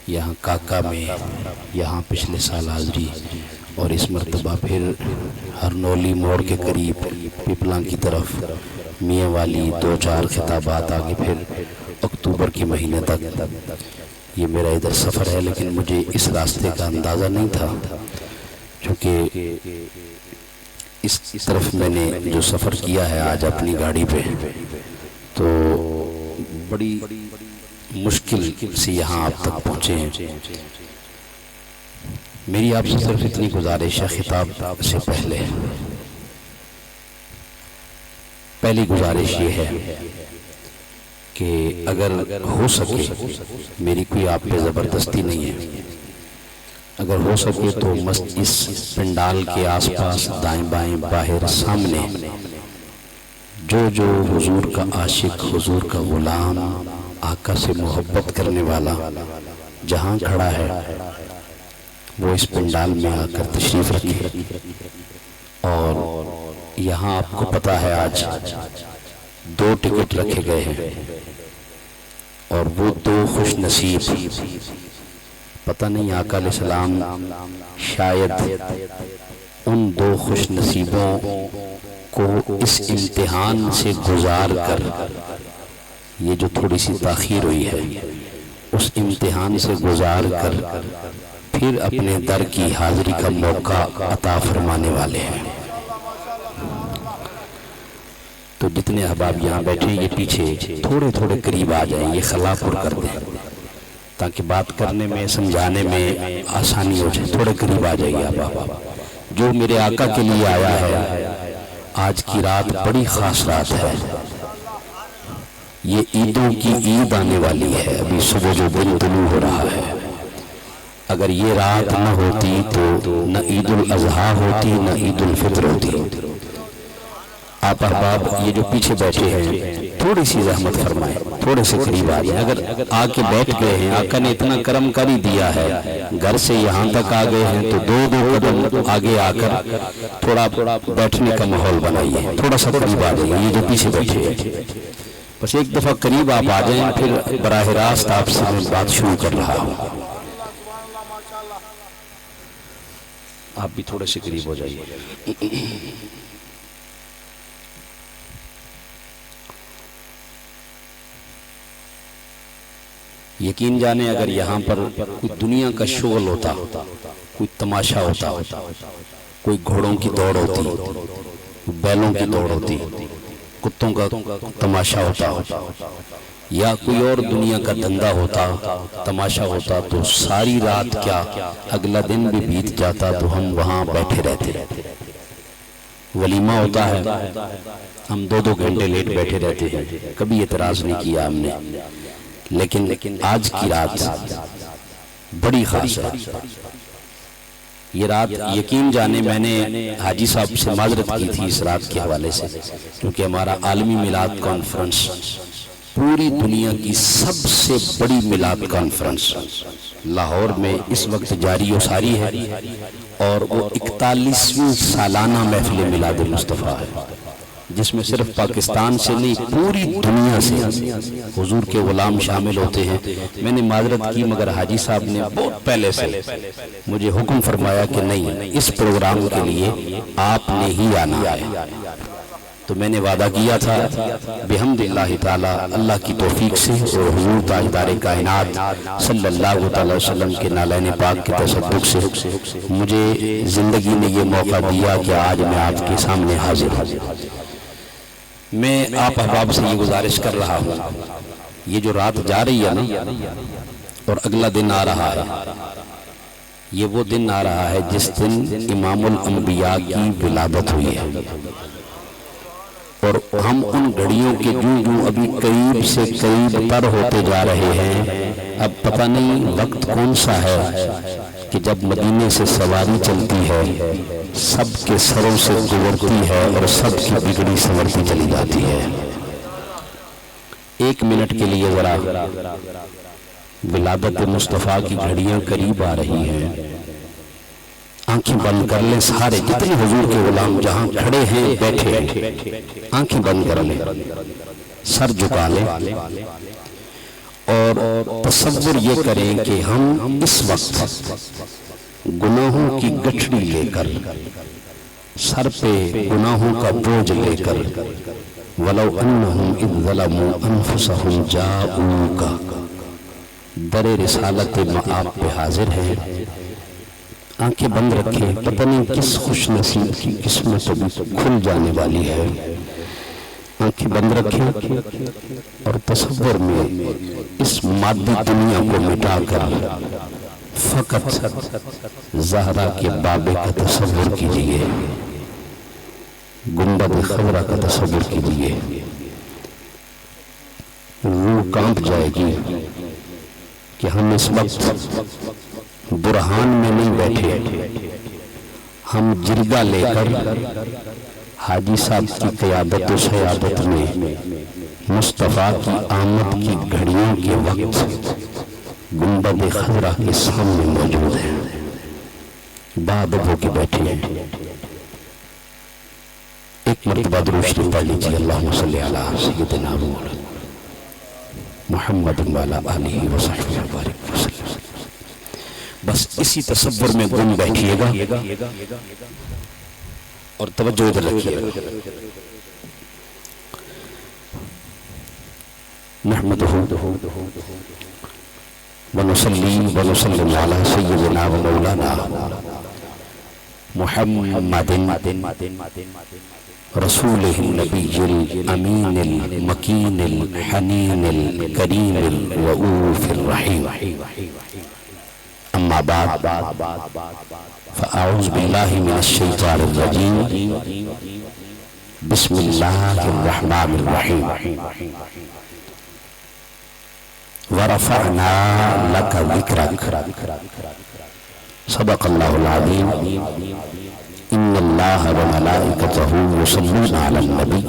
یہاں کاکا میں، یہاں پچھلے سال حاضری، اور اس مرتبہ پھر ہرنولی موڑ کے قریب پیپلاں کی طرف میاں والی 2-4 خطابات آگے، پھر اکتوبر کے مہینے تک یہ میرا ادھر سفر ہے۔ لیکن مجھے اس راستے کا اندازہ نہیں تھا، چونکہ اس طرف میں نے جو سفر کیا ہے آج اپنی گاڑی پہ، تو بڑی مشکل سے یہاں آپ تک پہنچے ہیں۔ میری آپ سے صرف اتنی گزارش ہے خطاب سے پہلی گزارش یہ ہے کہ اگر ہو سکے، میری کوئی آپ پہ زبردستی نہیں ہے، اگر ہو سکے تو اس پنڈال کے آس پاس دائیں بائیں باہر سامنے جو حضور کا عاشق، حضور کا غلام، آقا سے محبت کرنے والا جہاں کھڑا ہے وہ اس پنڈال میں آ کر تشریف رکھے۔ اور یہاں آپ کو پتا ہے آج 2 ٹکٹ رکھے گئے ہیں، اور وہ 2 خوش نصیب، پتہ نہیں آقا علیہ السلام شاید ان 2 خوش نصیبوں کو اس امتحان سے گزار کر، یہ جو تھوڑی سی تاخیر ہوئی ہے، اس امتحان سے گزار کر پھر اپنے در کی حاضری کا موقع عطا فرمانے والے ہیں۔ تو جتنے احباب یہاں بیٹھے یہ پیچھے تھوڑے قریب آ جائیں، یہ خلا پر کر دیں تاکہ بات کرنے میں، سمجھانے میں آسانی ہو جائے۔ تھوڑے قریب آ جائیے احباب۔ جو میرے آقا کے لیے آیا ہے، آج کی رات بڑی خاص رات ہے، یہ عیدوں کی عید آنے والی ہے، ابھی صبح جو دن طلوع ہو رہا ہے۔ اگر یہ رات نہ ہوتی تو نہ عید الاضحیٰ ہوتی، نہ عید الفطر ہوتی۔ آپ احباب یہ جو پیچھے بیٹھے ہیں تھوڑی سی زحمت فرمائیں، تھوڑے سے قریب آ جائیں۔ اگر آ کے بیٹھ گئے ہیں، آقا نے اتنا کرم کر ہی دیا ہے، گھر سے یہاں تک آ گئے ہیں، تو 2 قدم آگے آ کر تھوڑا بیٹھنے کا ماحول بنائیے، تھوڑا سا قریب آ جائیے۔ یہ جو پیچھے بیٹھے ہیں بس ایک دفعہ قریب آپ آ جائیں، پھر براہ راست آپ سے میں بات شروع کر رہا ہوں۔ آپ بھی تھوڑے سے قریب ہو جائیے۔ یقین جانے اگر یہاں پر کوئی دنیا کا شغل ہوتا، کوئی تماشا ہوتا، کوئی گھوڑوں کی دوڑ ہوتی، بیلوں کی دوڑ ہوتی، کتوں کا تماشا ہوتا، یا کوئی اور دنیا کا دھندا ہوتا، تماشا ہوتا، تو ساری رات کیا اگلا دن بھی بیت جاتا تو ہم وہاں بیٹھے رہتے۔ ولیمہ ہوتا ہے، ہم 2 گھنٹے لیٹ بیٹھے رہتے ہیں، کبھی اعتراض نہیں کیا ہم نے۔ لیکن آج کی رات بڑی خاص ہے۔ یہ رات یقین جانے میں نے حاجی صاحب سے معذرت کی تھی اس رات کے حوالے سے، کیونکہ ہمارا عالمی میلاد کانفرنس پوری دنیا کی سب سے بڑی میلاد کانفرنس لاہور میں اس وقت جاری و ساری ہے، اور وہ 41ویں سالانہ محفل میلاد مصطفیٰ ہے، جس میں صرف پاکستان سے نہیں پوری دنیا سے حضور کے غلام شامل ہوتے ہیں۔ میں نے معذرت کی، مگر حاجی صاحب نے بہت پہلے سے مجھے حکم فرمایا کہ نہیں، اس پروگرام کے لیے آپ نے ہی آنا ہے۔ تو میں نے وعدہ کیا تھا بحمد اللہ تعالی، اللہ کی توفیق سے اور حضور تاجدار کائنات صلی اللہ علیہ وسلم کے نالین پاک کے تصدق سے مجھے زندگی نے یہ موقع دیا کہ آج میں آپ کے سامنے حاضر ہوں۔ میں آپ احباب سے یہ گزارش کر رہا ہوں، یہ جو رات جا رہی ہے نا، اور اگلا دن آ رہا ہے، یہ وہ دن آ رہا ہے جس دن امام الانبیاء کی ولادت ہوئی ہے، اور ہم ان گھڑیوں کے جو ابھی قریب سے قریب تر ہوتے جا رہے ہیں۔ اب پتہ نہیں وقت کون سا ہے کہ جب مدینے سے سواری چلتی ہے، سب کے سروں سے گزرتی ہے اور سب کی بگڑی سنورتی چلی جاتی ہے۔ 1 منٹ کے لیے ذرا ولادت مصطفیٰ کی گھڑیاں قریب آ رہی ہیں، آنکھیں بند کر لیں سارے جتنے حضور کے غلام جہاں کھڑے ہیں بیٹھے ہیں، آنکھیں بند کر لیں، سر جھکا لیں، اور تصور یہ کریں کہ ہم اس وقت گناہوں کی گٹھڑی لے کر، سر پہ گناہوں کا بوجھ لے کر، وَلَوْ أَنَّهُمْ إِذْ ظَلَمُوا أَنفُسَهُمْ جَاءُوكَ در رسالت مآب پہ حاضر ہیں، آنکھیں بند رکھیں، پتہ نہیں کس خوش نصیب کی قسمت ابھی کھل جانے والی ہے۔ آنکھیں بند رکھیں اور تصور میں اس مادی دنیا کو مٹا کر فقط زہرا کے بابے کا تصور کیجئے، گنبد خضرا کا تصور کیجئے۔ روح کانپ جائے گی کہ ہم اس وقت برہان میں نہیں بیٹھے، ہم جرگہ لے کر حاجی صاحب کی قیادت و سیادت میں مصطفیٰ کی آمد کی گھڑیوں کے وقت گنبد خضرا کے سامنے موجود ہیں، بادب ہو کے بیٹھے ہیں۔ ایک مرتبہ درود شریف پڑھ لیجیے، اللہم صلی علی سیدنا محمد وعلی آلہ وصحبہ وبارک وسلم۔ بس اسی تصور میں گم بیٹھیے گا اور توجہ ادھر رکھیے گا۔ نحمدہ ونصلی ونسلم علی سیدنا و مولانا محمد رسولہ النبی الامین المکین الحنین الکریم الرؤوف الرحیم، اما بعد فاعوذ باللہ من الشیطان الرجیم، بسم اللہ الرحمن الرحیم۔ ورفعنا لک ذکرک، صدق اللہ العظیم۔ ان اللہ وملائکتہ یصلون علی النبی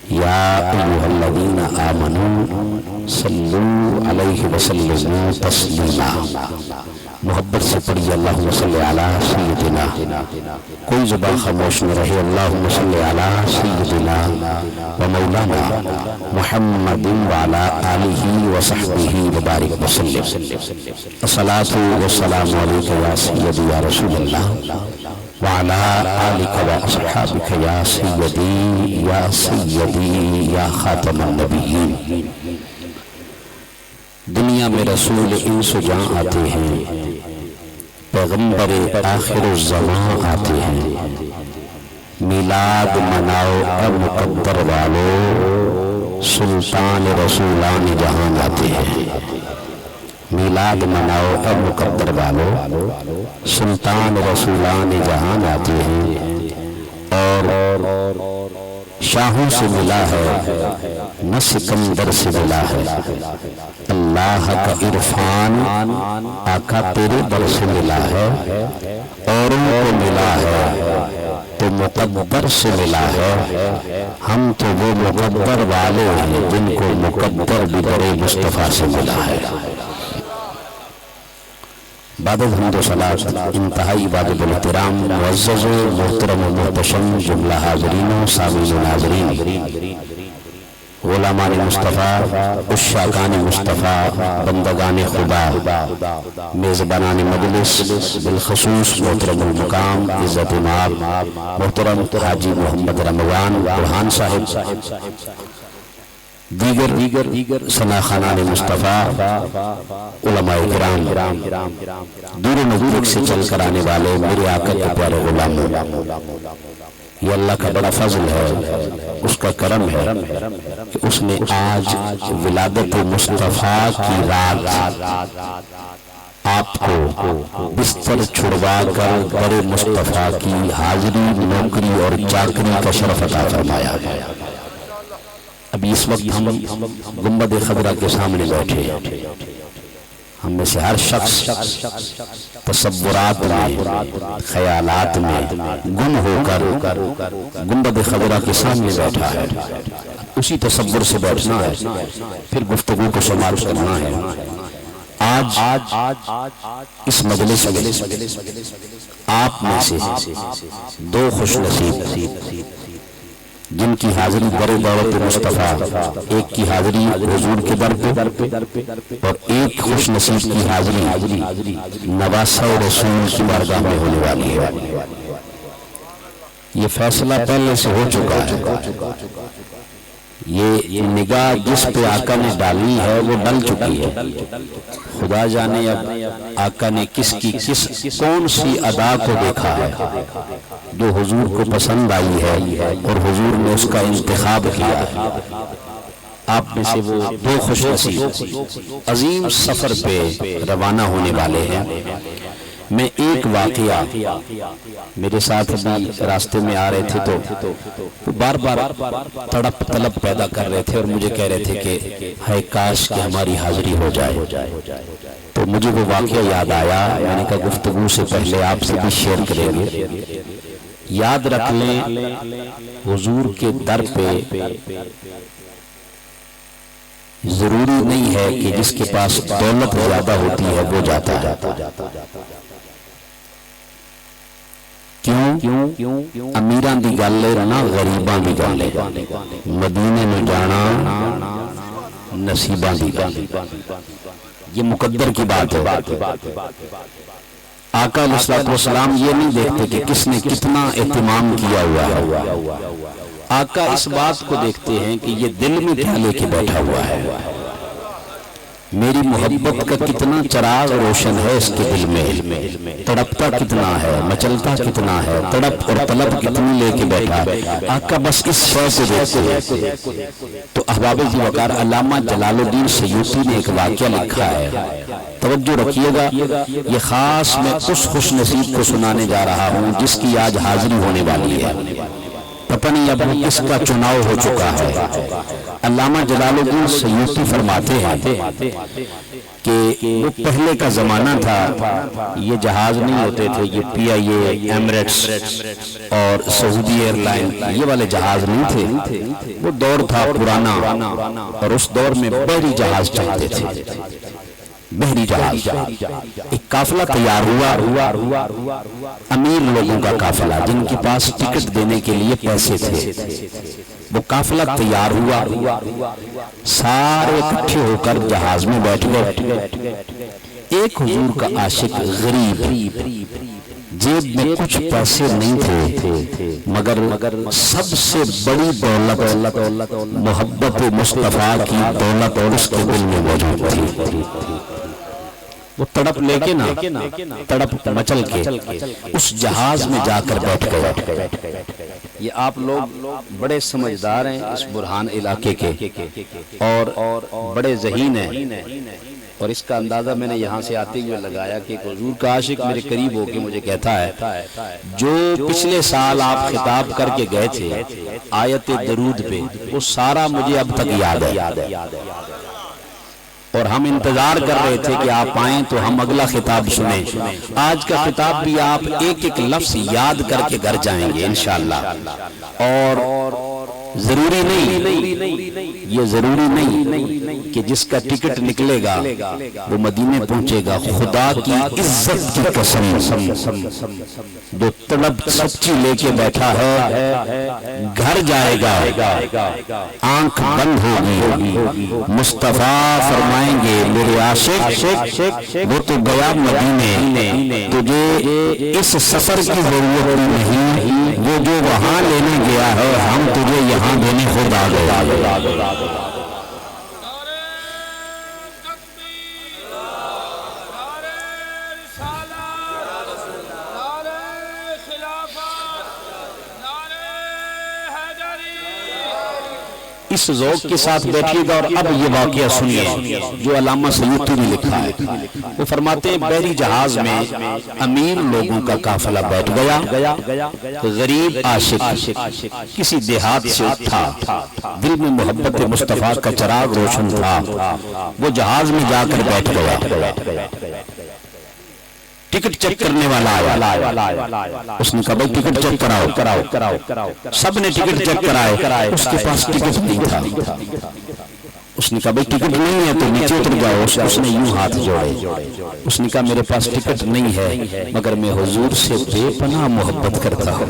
یا ایھا الذین آمنوا صلوا علیہ وسلموا تسلیما۔ محبت سے پڑھیے اللہم صلی علی سیدنا، کوئی زبان خاموش نہ رہے، اللہم صلی علی سیدنا و مولانا محمد وعلی آلہ وصحبہ وبارک وسلم۔ الصلاۃ والسلام علیک یا سیدی یا رسول اللہ وعلی آلک و اصحابک یا سیدی یا سیدی یا خاتم النبیین۔ دنیا میں رسول انس و جاں آتے ہیں، پیغمبر آخر الزمان آتے ہیں، میلاد مناؤ اے مقدر والو، سلطان رسولان جہان آتے ہیں۔ میلاد مناؤ اے مقدر والو، سلطان رسولان جہان آتے ہیں، اور شاہوں سے ملا ہے نہ سکندر سے ملا ہے، اللہ کا عرفان آقا تیرے در سے ملا ہے، اوروں کو ملا ہے تو مقدر سے ملا ہے، ہم تو وہ مقدر والے ہیں جن کو مقدر بھی در مصطفیٰ سے ملا ہے۔ بعد الحمد و صلاة انتہائی واجب الاحترام معزز و محترم و محتشم جملہ حاضرین و سامعین و ناظرین، غلامان مصطفیٰ، عشاقان مصطفیٰ، بندگان خدا، میزبانان مجلس، بالخصوص محترم المقام عزت امام محترم حاجی محمد رمضان برہان صاحب، دیگر سناخانان مصطفیٰ، علماء کرام، دور و نزدیک سے چل کر آنے والے میرے آقا کے پیارے غلاموں، یہ اللہ کا بڑا فضل ہے، اس کا کرم ہے کہ اس نے آج ولادت مصطفیٰ کی رات آپ کو بستر چھڑوا کر در مصطفیٰ کی حاضری، نوکری اور چاکری کا شرف عطا فرمایا۔ ابھی اس وقت ہم گنبد خضرا کے سامنے بیٹھے، ہم میں سے ہر شخص تصورات میں، خیالات میں گم ہو کر گنبد خضرا کے سامنے بیٹھا ہے۔ اسی تصور سے بیٹھنا ہے، پھر گفتگو کو سماعت کرنا ہے۔ آج اس مجلس میں آپ میں سے دو خوش نصیب جن کی حاضری در دولت مصطفیٰ، ایک کی حاضری حضور کے در پہ اور ایک خوش نصیب کی حاضری نواسہ رسول کی بارگاہ میں ہونے والی ہے۔ یہ فیصلہ پہلے سے ہو چکا ہے، یہ نگاہ جس پہ آقا نے ڈالی ہے وہ ڈل چکی ہے۔ خدا جانے اب آقا نے کس کون سی ادا کو دیکھا ہے جو حضور کو پسند آئی ہے اور حضور نے اس کا انتخاب کیا ہے۔ آپ میں سے وہ دو خوش نصیب عظیم سفر پہ روانہ ہونے والے ہیں۔ میں ایک واقعہ، میرے ساتھ ابھی راستے میں آ رہے تھے تو بار بار تڑپ طلب پیدا کر رہے تھے اور مجھے کہہ رہے تھے کہ ہے کاش کہ ہماری حاضری ہو جائے۔ تو مجھے وہ واقعہ یاد آیا، میں نے کہا گفتگو سے پہلے آپ سے بھی شیئر کریں گے۔ یاد رکھ لیں حضور کے در پہ ضروری نہیں ہے کہ جس کے پاس دولت زیادہ ہوتی ہے وہ جاتا ہے۔ کیوں؟ امیران دی گل ہے نا، غریبان دی گل ہے۔ مدینے میں جانا نصیبان دی گل، یہ مقدر کی بات ہے۔ آقا علیہ السلام یہ نہیں دیکھتے کہ کس نے کتنا اہتمام کیا ہوا ہے، آقا اس بات کو دیکھتے ہیں کہ یہ دل میں کیا لے کے بیٹھا ہوا ہے، میری محبت کا کتنا چراغ روشن ہے اس کے دل میں، تڑپتا کتنا ہے، مچلتا کتنا ہے، تڑپ اور طلب کتنی لے کے بیٹھا ہے۔ آقا بس اس شے سے دیکھتے ہیں۔ تو احباب ذی وقار علامہ جلال الدین سیوطی نے ایک واقعہ لکھا ہے، توجہ رکھیے گا، یہ خاص میں اس خوش نصیب کو سنانے جا رہا ہوں جس کی آج حاضری ہونے والی ہے۔ پتہ نہیں اب کس کا چناؤ ہو چکا ہے۔ علامہ جلال الدین سیوطی فرماتے ہیں کہ وہ پہلے کا زمانہ تھا، یہ جہاز نہیں ہوتے تھے، یہ پی آئی اے، ایمریٹس اور سعودی ایئر لائن یہ والے جہاز نہیں تھے، وہ دور تھا پرانا، اور اس دور میں بحری جہاز چلتے تھے، بحری جہاز۔ ایک قافلہ تیار ہوا، امیر لوگوں کا قافلہ جن کے پاس ٹکٹ دینے کے لیے پیسے تھے، وہ قافلہ تیار ہوا، سارے اکٹھے ہو کر جہاز میں بیٹھ گئے۔ ایک حضور کا عاشق غریب، جیب میں کچھ پیسے نہیں تھے، مگر سب سے بڑی دولت محبت مصطفیٰ کی دولت اور اس کے دل میں موجود تھی۔ وہ تڑپ لے کے نا، تڑپ مچل کے اس جہاز میں جا کر بیٹھ گئے۔ یہ آپ لوگ بڑے سمجھدار ہیں اس برہان علاقے کے، اور بڑے ذہین ہیں، اور اس کا اندازہ میں نے یہاں سے آتے ہوئے لگایا کہ ایک حضور کا عاشق میرے قریب ہو کے مجھے کہتا ہے جو پچھلے سال آپ خطاب کر کے گئے تھے آیت درود پہ، وہ سارا مجھے اب تک یاد ہے، اور ہم انتظار کر رہے تھے کہ آپ آئیں تو ہم اگلا خطاب سنیں۔ آج کا خطاب بھی آپ ایک ایک لفظ یاد کر کے گھر جائیں گے انشاءاللہ۔ اور ضروری نہیں، یہ ضروری نہیں کہ جس کا ٹکٹ نکلے گا وہ مدینے پہنچے گا۔ خدا کی عزت کی قسم، جو طلب سچی لے کے بیٹھا ہے گھر جائے گا، آنکھ بند ہوگی، مصطفیٰ فرمائیں گے میرے عاشق وہ تو گیا مدینے، تجھے اس سفر کی ضرورت نہیں، وہ جو وہاں لینے گیا ہے ہم تجھے یہاں دینے خود آ گئے۔ اس ذوق کے ساتھ بیٹھیے گا اور اب یہ واقعہ سنیے جو علامہ سیوطی نے لکھا ہے۔ وہ فرماتے ہیں بحری جہاز میں امیر لوگوں کا قافلہ بیٹھ گیا، غریب عاشق کسی دیہات سے اٹھا، دل میں محبت مصطفیٰ کا چراغ روشن تھا، وہ جہاز میں جا کر بیٹھ گیا۔ ٹکٹ چیک کرنے والا آیا، اس نے کہا بھائی ٹکٹ چیک کراؤ، سب نے ٹکٹ چیک کرائے، اس کے پاس ٹکٹ نہیں تھا۔ اس نے کہا بھائی ٹکٹ نہیں ہے تو نیچے اتر جاؤ، اس نے یوں ہاتھ جوڑے، اس نے کہا میرے پاس ٹکٹ نہیں ہے مگر میں حضور سے بے پناہ محبت کرتا ہوں،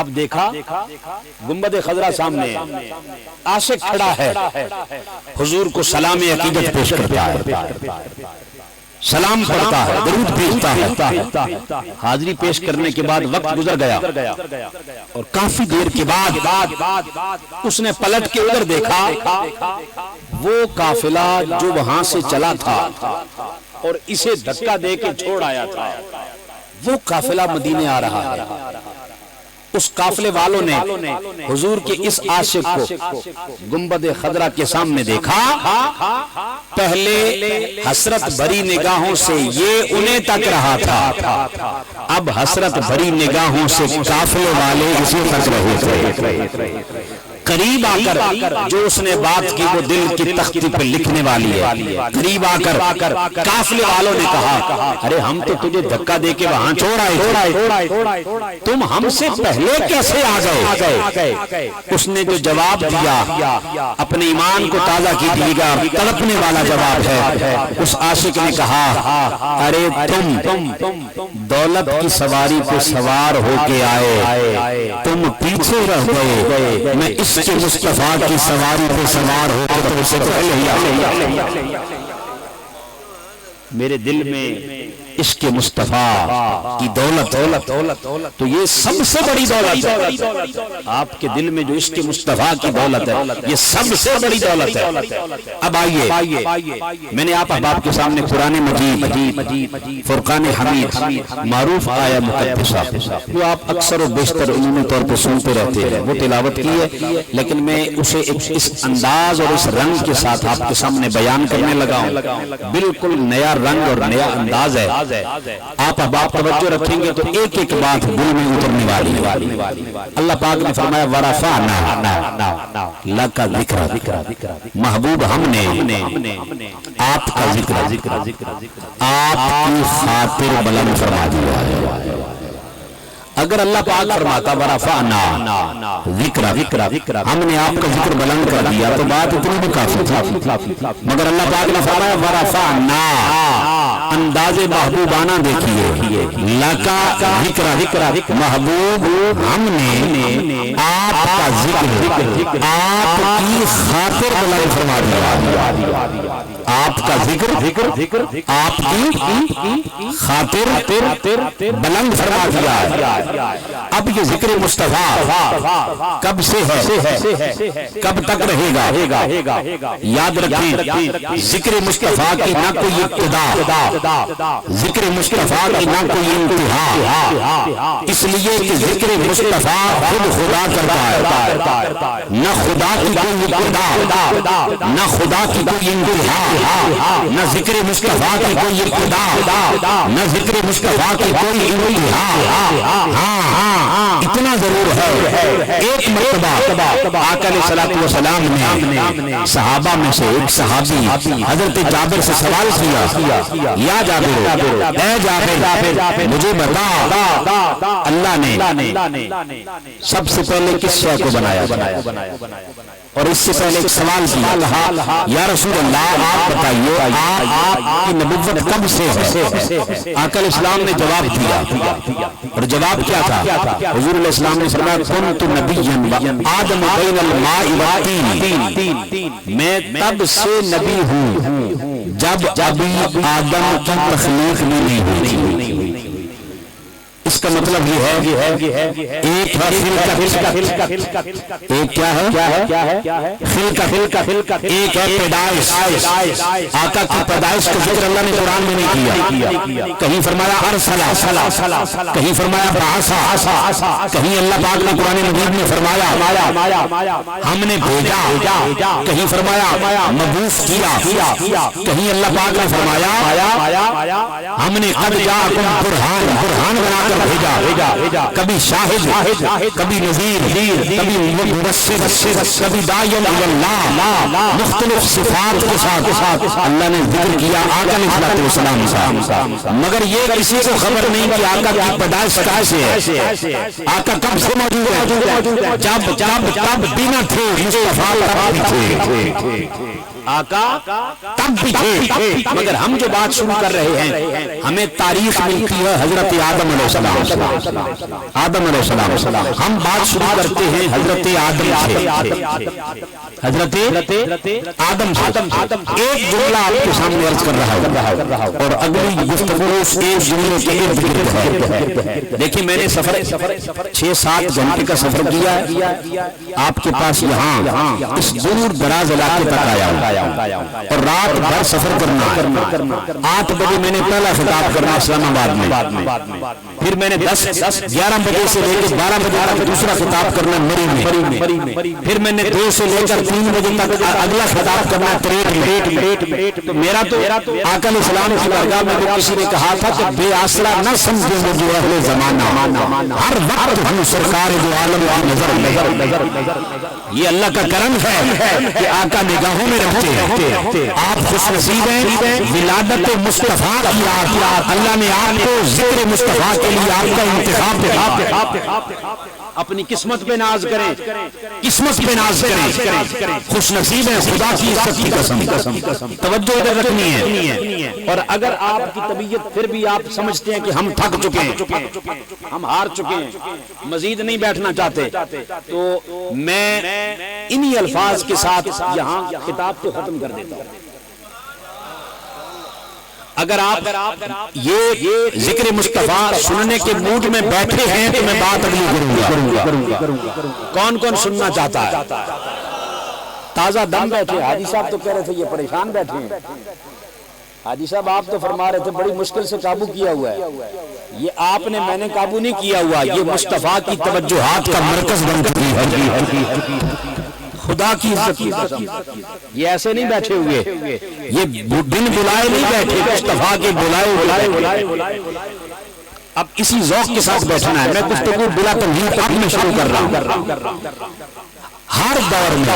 اب دیکھا گنبد خضرا سامنے، عاشق کھڑا ہے، حضور کو سلام عقیدت پیش کرتا ہے، سلام پڑھتا ہے، درود بھیجتا ہے۔ حاضری پیش کرنے کے بعد وقت گزر گیا اور کافی دیر کے بعد اس نے پلٹ کے ادھر دیکھا، وہ قافلہ جو وہاں سے چلا تھا اور اسے دھکا دے کے چھوڑ آیا تھا، وہ قافلہ مدینے آ رہا ہے۔ اس قافلے والوں نے حضور کے اس عاشق کو گنبد خضرا کے سامنے دیکھا، پہلے حسرت بھری نگاہوں سے یہ انہیں تک رہا تھا، اب حسرت بھری نگاہوں سے قافلے والے اسے تک رہے تھے۔ قریب آ کر جو اس نے بات کی وہ دل کی تختی پہ لکھنے والی ہے۔ قریب آ کر قافلے والوں نے کہا، ارے ہم تو تجھے دھکا دے کے وہاں چھوڑ آئے، تم ہم سے پہلے کیسے آ گئے؟ اس نے جو جواب دیا اپنے ایمان کو تازہ کیجیے گا، تڑپنے والا جواب ہے۔ اس عاشق نے کہا، ارے تم دولت کی سواری پہ سوار ہو کے آئے، تم پیچھے رہ گئے، میں اس کے مصطفیٰ کی سواری پہ سوار ہو کے تم سے پہلے ہی آئے۔ میرے دل میں عشق مصطفیٰ کی دولت، تو یہ سب سے بڑی دولت ہے۔ آپ کے دل میں جو عشق مصطفیٰ کی دولت ہے یہ سب سے بڑی دولت ہے۔ اب آئیے، میں نے آپ احباب کے سامنے قرآن مجید، فرقان حمید، معروف آیہ مقدسہ جو آپ اکثر و بیشتر عمومی طور پر سنتے رہتے ہیں وہ تلاوت کی ہے، لیکن میں اسے اس انداز اور اس رنگ کے ساتھ آپ کے سامنے بیان کرنے لگا ہوں۔ بالکل نیا رنگ اور نیا انداز ہے۔ آپ احباب توجہ رکھیں گے تو ایک ایک بات دل میں اترنے والی ہے۔ اللہ پاک نے فرمایا وَرَفَعْنَا لَكَ ذِكْرَكَ، محبوب ہم نے آپ کا ذکر آپ کی خاطر بلند فرما دیا ہے۔ اگر اللہ پاک فرماتا وَرَفَعْنَا ذِكْرَكَ، ہم نے آپ کا ذکر بلند کر دیا تو بات اتنی بھی کافی تھی، مگر اللہ پاک نے فرمایا وَرَفَعْنَا، انداز محبوبانہ دیکھیے، لَكَ محبوب ہم نے آپ کا ذکر آپ کی خاطر بلند فرما دیا، آپ کا ذکر آپ کی خاطر بلند فرما دیا ہے۔ اب یہ ذکر مصطفیٰ کب سے ہے، کب تک رہے گا؟ یاد رکھیں ذکر مصطفیٰ کی نہ کوئی ابتدا، ذکر مصطفیٰ کی نہ کوئی انتہا، اس لیے کہ ذکر مصطفیٰ خود خدا کرتا ہے، نہ خدا کی کوئی ابتدا، نہ خدا کی کوئی انتہا، نہ ذکر مصطفیٰ کی کوئی ابتدا، نہ ذکر مصطفیٰ کی کوئی انتہا۔ ہاں اتنا ضرور ہے، ایک مرتبہ آقا علیہ الصلوۃ والسلام نے صحابہ میں سے ایک صحابی حضرت جابر سے سوال کیا، یا جابر، اے جابر مجھے بتا اللہ نے سب سے پہلے کس شے کو بنایا؟ اور اس سے پہلے ایک سوال کیا، یا رسول اللہ آپ بتائیے آپ کی نبوت کب سے ہے؟ آقا علیہ السلام نے جواب دیا، اور جواب کیا تھا؟ حضور علیہ السلام نے فرمایا کنت نبیا آدم بین الماء والطین، میں تب سے نبی ہوں جب ابھی آدم کی تخلیق نہیں ہوئی۔ اس کا مطلب یہ ہے ایک ہے ایک کیا ہے خلقہ، ایک ہے پیدائش۔ آقا کی پیدائش کا ذکر اللہ نے قرآن میں نہیں کیا، کہیں فرمایا ارسلا، کہیں فرمایا بعثا، کہیں اللہ پاک نے قرآن مجید میں فرمایا ہم نے بھیجا، کہیں فرمایا مبعوث کیا، کہیں اللہ پاک نے فرمایا ہم نے قد جاءکم برہان بنا کر بھیجا، کبھی شاہد، کبھی نذیر، کبھی مبشر، کبھی داعی الی اللہ، مختلف صفات کے ساتھ اللہ نے ذکر کیا آقا علیہ السلام کا۔ مگر یہ کسی کو خبر نہیں کہ آقا کی پیدائش کیسے ہے، آقا کب سے موجود ہے؟ جب بنا تھے مصطفیٰ تھے، آقا تب بھی تھے۔ مگر ہم جو بات شروع کر رہے ہیں ہمیں تاریخ ملتی ہے حضرت آدم علیہ السلام آدم علیہ السلام. ہم بات شروع کرتے ہیں حضرت آدم سے. حضرت آدم سے ایک جملہ آپ کے سامنے عرض کر رہا ہوں اور اگلی گفتگو اس ایک جملے کے ارد گرد ہے. دیکھیں میں نے سفر 6-7 گھنٹے کا سفر کیا ہے آپ کے پاس یہاں اس دور دراز علاقے تک آیا ہوں اور رات بھر سفر کرنا ہے. 8 بجے میں نے پہلا خطاب کرنا اسلام آباد میں, پھر میں نے 11 بجے سے لے کے 12 بجے تک دوسرا خطاب کرنا مری میں, پھر میں نے 2 سے لے کر 3 بجے تک اگلا خطاب کرنا تریٹ میں. تو میرا تو آقا علیہ السلام کی بارگاہ میں کسی نے کہا تھا کہ بے آسرا نہ سمجھے مجھے اہل زمانہ, ہر وقت ہم سرکار دو عالم کی نظر. یہ اللہ کا کرم ہے کہ آقا نگاہوں میں رہتے ہیں. آپ خوش نصیب ہیں, ولادت مصطفیٰ کی رات اللہ نے آپ کو ذکر مصطفیٰ کے لیے آپ کا انتخاب اپنی قسمت پہ ناز کریں, قسمت پہ ناز کریں. خوش نصیب ہیں, خدا کی عزت کی قسم. توجہ ادھر رکھنی ہے. اور اگر آپ کی طبیعت پھر بھی آپ سمجھتے ہیں کہ ہم تھک چکے ہیں, ہم ہار چکے ہیں, مزید نہیں بیٹھنا چاہتے, تو میں انہی الفاظ کے ساتھ یہاں خطاب کو ختم کر دیتا ہوں. اگر آپ یہ ذکر مصطفیٰ سننے کے موڈ میں بیٹھے ہیں تو میں بات اگلی کروں گا. کون کون سننا چاہتا ہے؟ تازہ دم بیٹھے. حاجی صاحب تو کہہ رہے تھے یہ پریشان بیٹھے ہیں. حاجی صاحب آپ تو فرما رہے تھے بڑی مشکل سے قابو کیا ہوا ہے. یہ آپ نے, میں نے قابو نہیں کیا ہوا. یہ مصطفیٰ کی توجہات کا مرکز بن چکی ہے. خدا کی عزت کی قسم, یہ ایسے نہیں بیٹھے ہوئے, یہ بن بلائے نہیں بیٹھے, مصطفیٰ کے بلائے. اب اسی ذوق کے ساتھ بیٹھنا ہے. میں گفتگو بلا تمہید اب میں شروع کر رہا ہوں. ہر دور میں,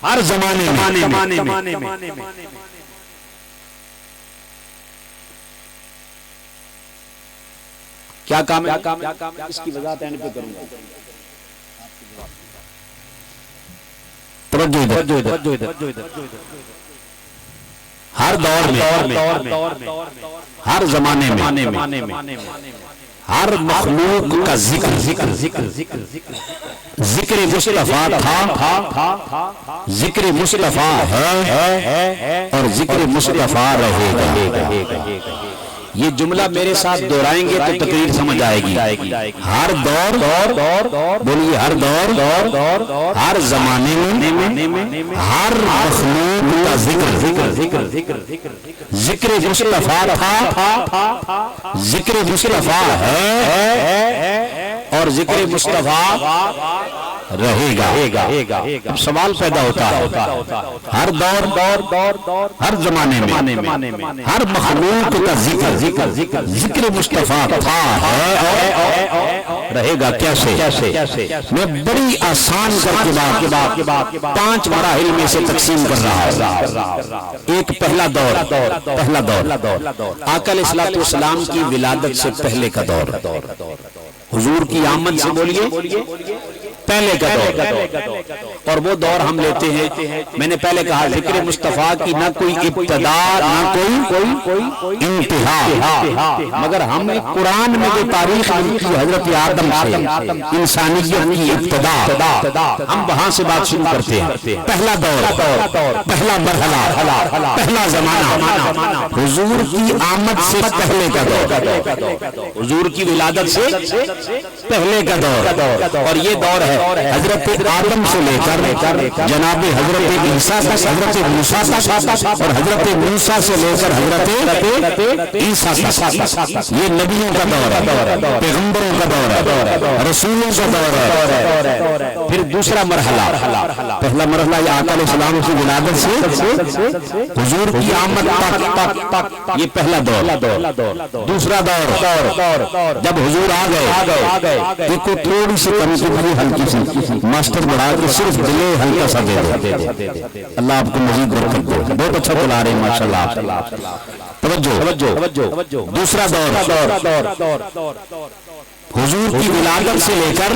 ہر زمانے میں کیا کام ہے, اس کی وضاحت اینڈ پہ کروں گا. ہر دور میں, ہر زمانے میں ہر مخلوق کا ذکر مصطفیٰ تھا, ذکر مصطفیٰ ہے اور ذکر مصطفیٰ رہے گا. یہ جملہ میرے ساتھ دہرائیں گے تو تقریر سمجھ آئے گی. ہر دور, بولیے ہر دور, ہر زمانے میں ہر مخلوق کا ذکر مصطفیٰ تھا, ذکر مصطفیٰ ہے اور ذکر مصطفیٰ رہے گا. اب سوال پیدا ہوتا ہے, ہر دور, ہر زمانے میں ہر مخلوق کا ذکر مصطفیٰ تھا ہے رہے گا. کیسے؟ میں بڑی آسان کر کے بات 5 مراحل میں سے تقسیم کر رہا ہوں. ایک پہلا دور, آقا علیہ الصلوۃ والسلام کی ولادت سے پہلے کا دور, حضور کی آمد سے بولیے پہلے کا دور. اور وہ دور ہم لیتے ہیں, میں نے پہلے کہا ذکر مصطفیٰ کی نہ کوئی ابتدا نہ کوئی انتہا, مگر ہم نے قرآن میں جو تاریخ لکھی حضرت آدم سے انسانیت کی ابتدا, ہم وہاں سے بات شروع کرتے ہیں. پہلا دور, پہلا مرحلہ, پہلا زمانہ حضور کی آمد سے پہلے کا دور, حضور کی ولادت سے پہلے کا دور. اور یہ دور ہے حضرت آدم سے لے کر جناب حضرت عیسیٰ تک, حضرت موسیٰ تک, اور حضرت موسیٰ سے لے کر حضرت عیسیٰ تک. یہ نبیوں کا دور ہے, پیغمبروں کا دور ہے, رسولوں کا دور ہے. پھر دوسرا مرحلہ, پہلا مرحلہ یہ آقا علیہ السلام کی ولادت سے حضور کی آمد تک, یہ پہلا دور. دوسرا دور جب حضور آ گئے, ایک تھوڑی سی کمی ہلکی سی ماسٹر بڑھا کے صرف دے، ہلکا سا دے دے، اللہ آپ کو مزید برکت دے. بہت اچھا بلا رہے ہیں ماشاءاللہ. توجہ. دوسرا دور حضور کی ولادت سے لے کر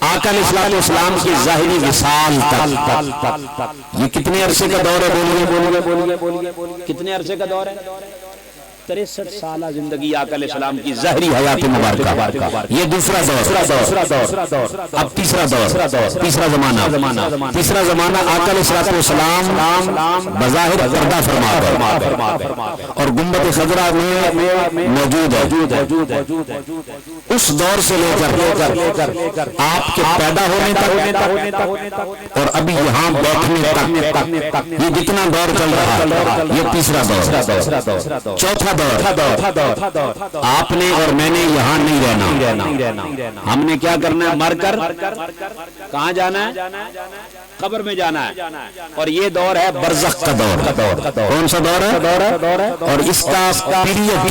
آقا علیہ السلام کی ظاہری وصال تک. یہ کتنے عرصے کا دور ہے؟ بولیے کتنے عرصے کا دور ہے؟ 63 سالہ زندگی آقا علیہ السلام کی ظاہری حیات مبارکہ. یہ دوسرا دور. اب تیسرا زمانہ. تیسرا زمانہ آقا علیہ السلام بظاہر پردہ فرما اور گنبد خضرا میں موجود ہے. اس دور سے لے کر آپ کے پیدا ہونے تک اور ابھی یہاں بیٹھنے تک یہ جتنا دور چل رہا ہے یہ تیسرا دور. چوتھا دور آپ نے اور میں نے یہاں نہیں رہنا. ہم نے کیا کرنا ہے؟ مر کر کہاں جانا ہے؟ قبر میں جانا ہے. اور یہ دور ہے برزخ کا دور. کون سا دور ہے؟ اور اس کا پیریڈ،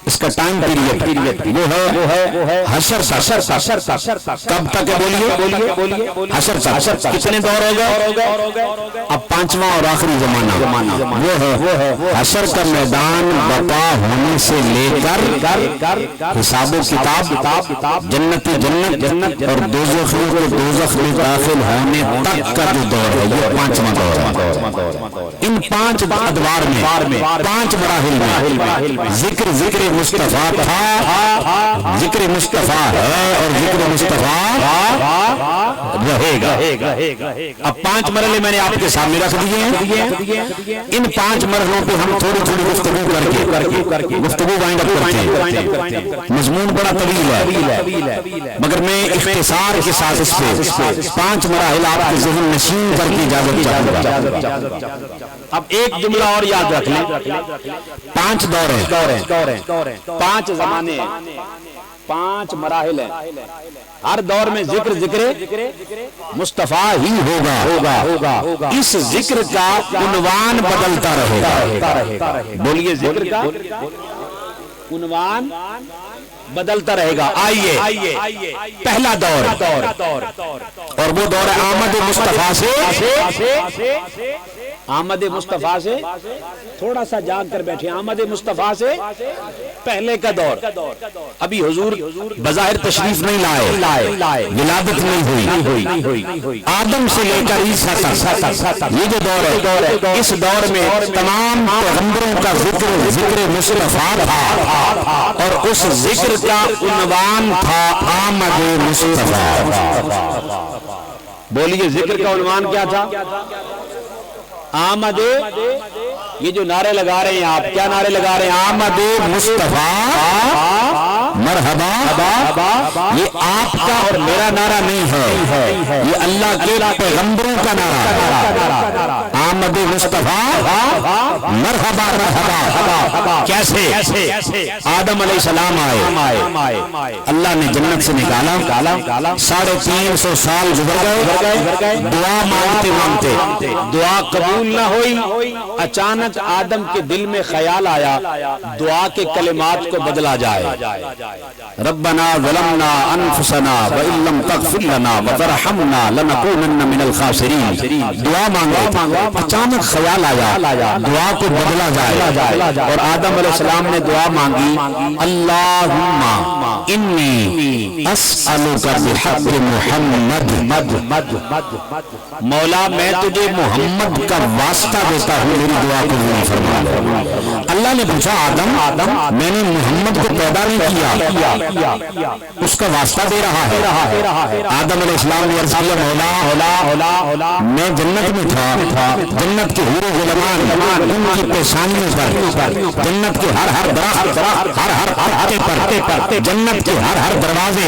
اس کا ٹائم پیریڈ وہ ہے حشر کا. کب تک ہے؟ بولیے. حشر تک. کتنے دور ہوگا؟ اب پانچواں اور آخری زمانہ وہ ہے حشر کا میدان بپا ہونے سے لے کر حساب و کتاب، جنتی جنت اور دوزخی کو دوزخ میں داخل ہونے تک کا جو دور ہے یہ پانچواں دور ہے. ان 5 ادوار میں 5 مراحل میں ذکر مصطفیٰ تھا، ذکر مصطفیٰ ہے اور ذکر مصطفیٰ رہے گا. اب 5 مرحلے میں نے آپ کے سامنے رکھ دیے. ان 5 مرحلوں پہ ہم تھوڑی گفتگو کر کے گفتگو وائنڈ اپ کرتے ہیں. مضمون بڑا طویل ہے مگر میں اختصار کے ساتھ اس پہ 5 مراحل آپ کے ذہن نشین کر کے اجازت چاہوں گا. اب ایک جملہ اور یاد رکھ لیں. 5 دور ہیں، 5 زمانے، 5 مراحل ہیں. ہر دور میں ذکر مصطفیٰ ہی ہوگا. اس ذکر کا عنوان بدلتا رہے گا. بولیے ذکر کا عنوان بدلتا رہے گا. آئیے پہلا دور اور وہ دور ہے آمد مصطفیٰ سے تھوڑا سا جاگ کر بیٹھے. آمد مصطفیٰ سے پہلے کا دور. ابھی حضور بظاہر تشریف نہیں لائے، ولادت نہیں ہوئی. آدم سے لے کر عیسیٰ تک یہ جو دور ہے، اس دور میں تمام پیغمبروں کا ذکر مصطفیٰ تھا اور اس ذکر کا عنوان تھا آمد مصطفیٰ. بولیے ذکر کا عنوان کیا تھا؟ آمد. یہ جو نعرے لگا رہے ہیں آپ، کیا نعرے لگا رہے ہیں؟ آمد مصطفیٰ مرحبا. یہ آپ کا اور میرا نعرہ نہیں ہے، یہ اللہ کے پیغمبروں کا نعرہ. آمد مصطفیٰ مرحبا. کیسے؟ آدم علیہ السلام آئے، اللہ نے جنت سے نکالا، 350 سال گزر گئے، دعا مانگتے دعا قبول نہ ہوئی. اچانک آدم کے دل میں خیال آیا دعا کے کلمات کو بدلا جائے. ربنا ظلمنا انفسنا وان لم تغفر لنا وترحمنا لنكونن من الخاسرین. دعا مانگو. اچانک خیال آیا دعا کو بدلا جائے اور آدم علیہ السلام نے دعا مانگی، اللہم انی اسألک بحق محمد. مولا میں تجھے محمد کا واسطہ دیتا ہوں، میری دعا کو نہیں فرما. اللہ نے پوچھا آدم میں نے محمد کو پیدا نہیں کیا، اس کا واسطہ دے رہا ہے. آدم علیہ السلام نے عرض کیا مولا میں جنت میں تھا، جنت کے حور و غلمان ان کی پیشانیوں پر، جنت کے ہر درخت، ہر پتے پر، جنت کے ہر دروازے،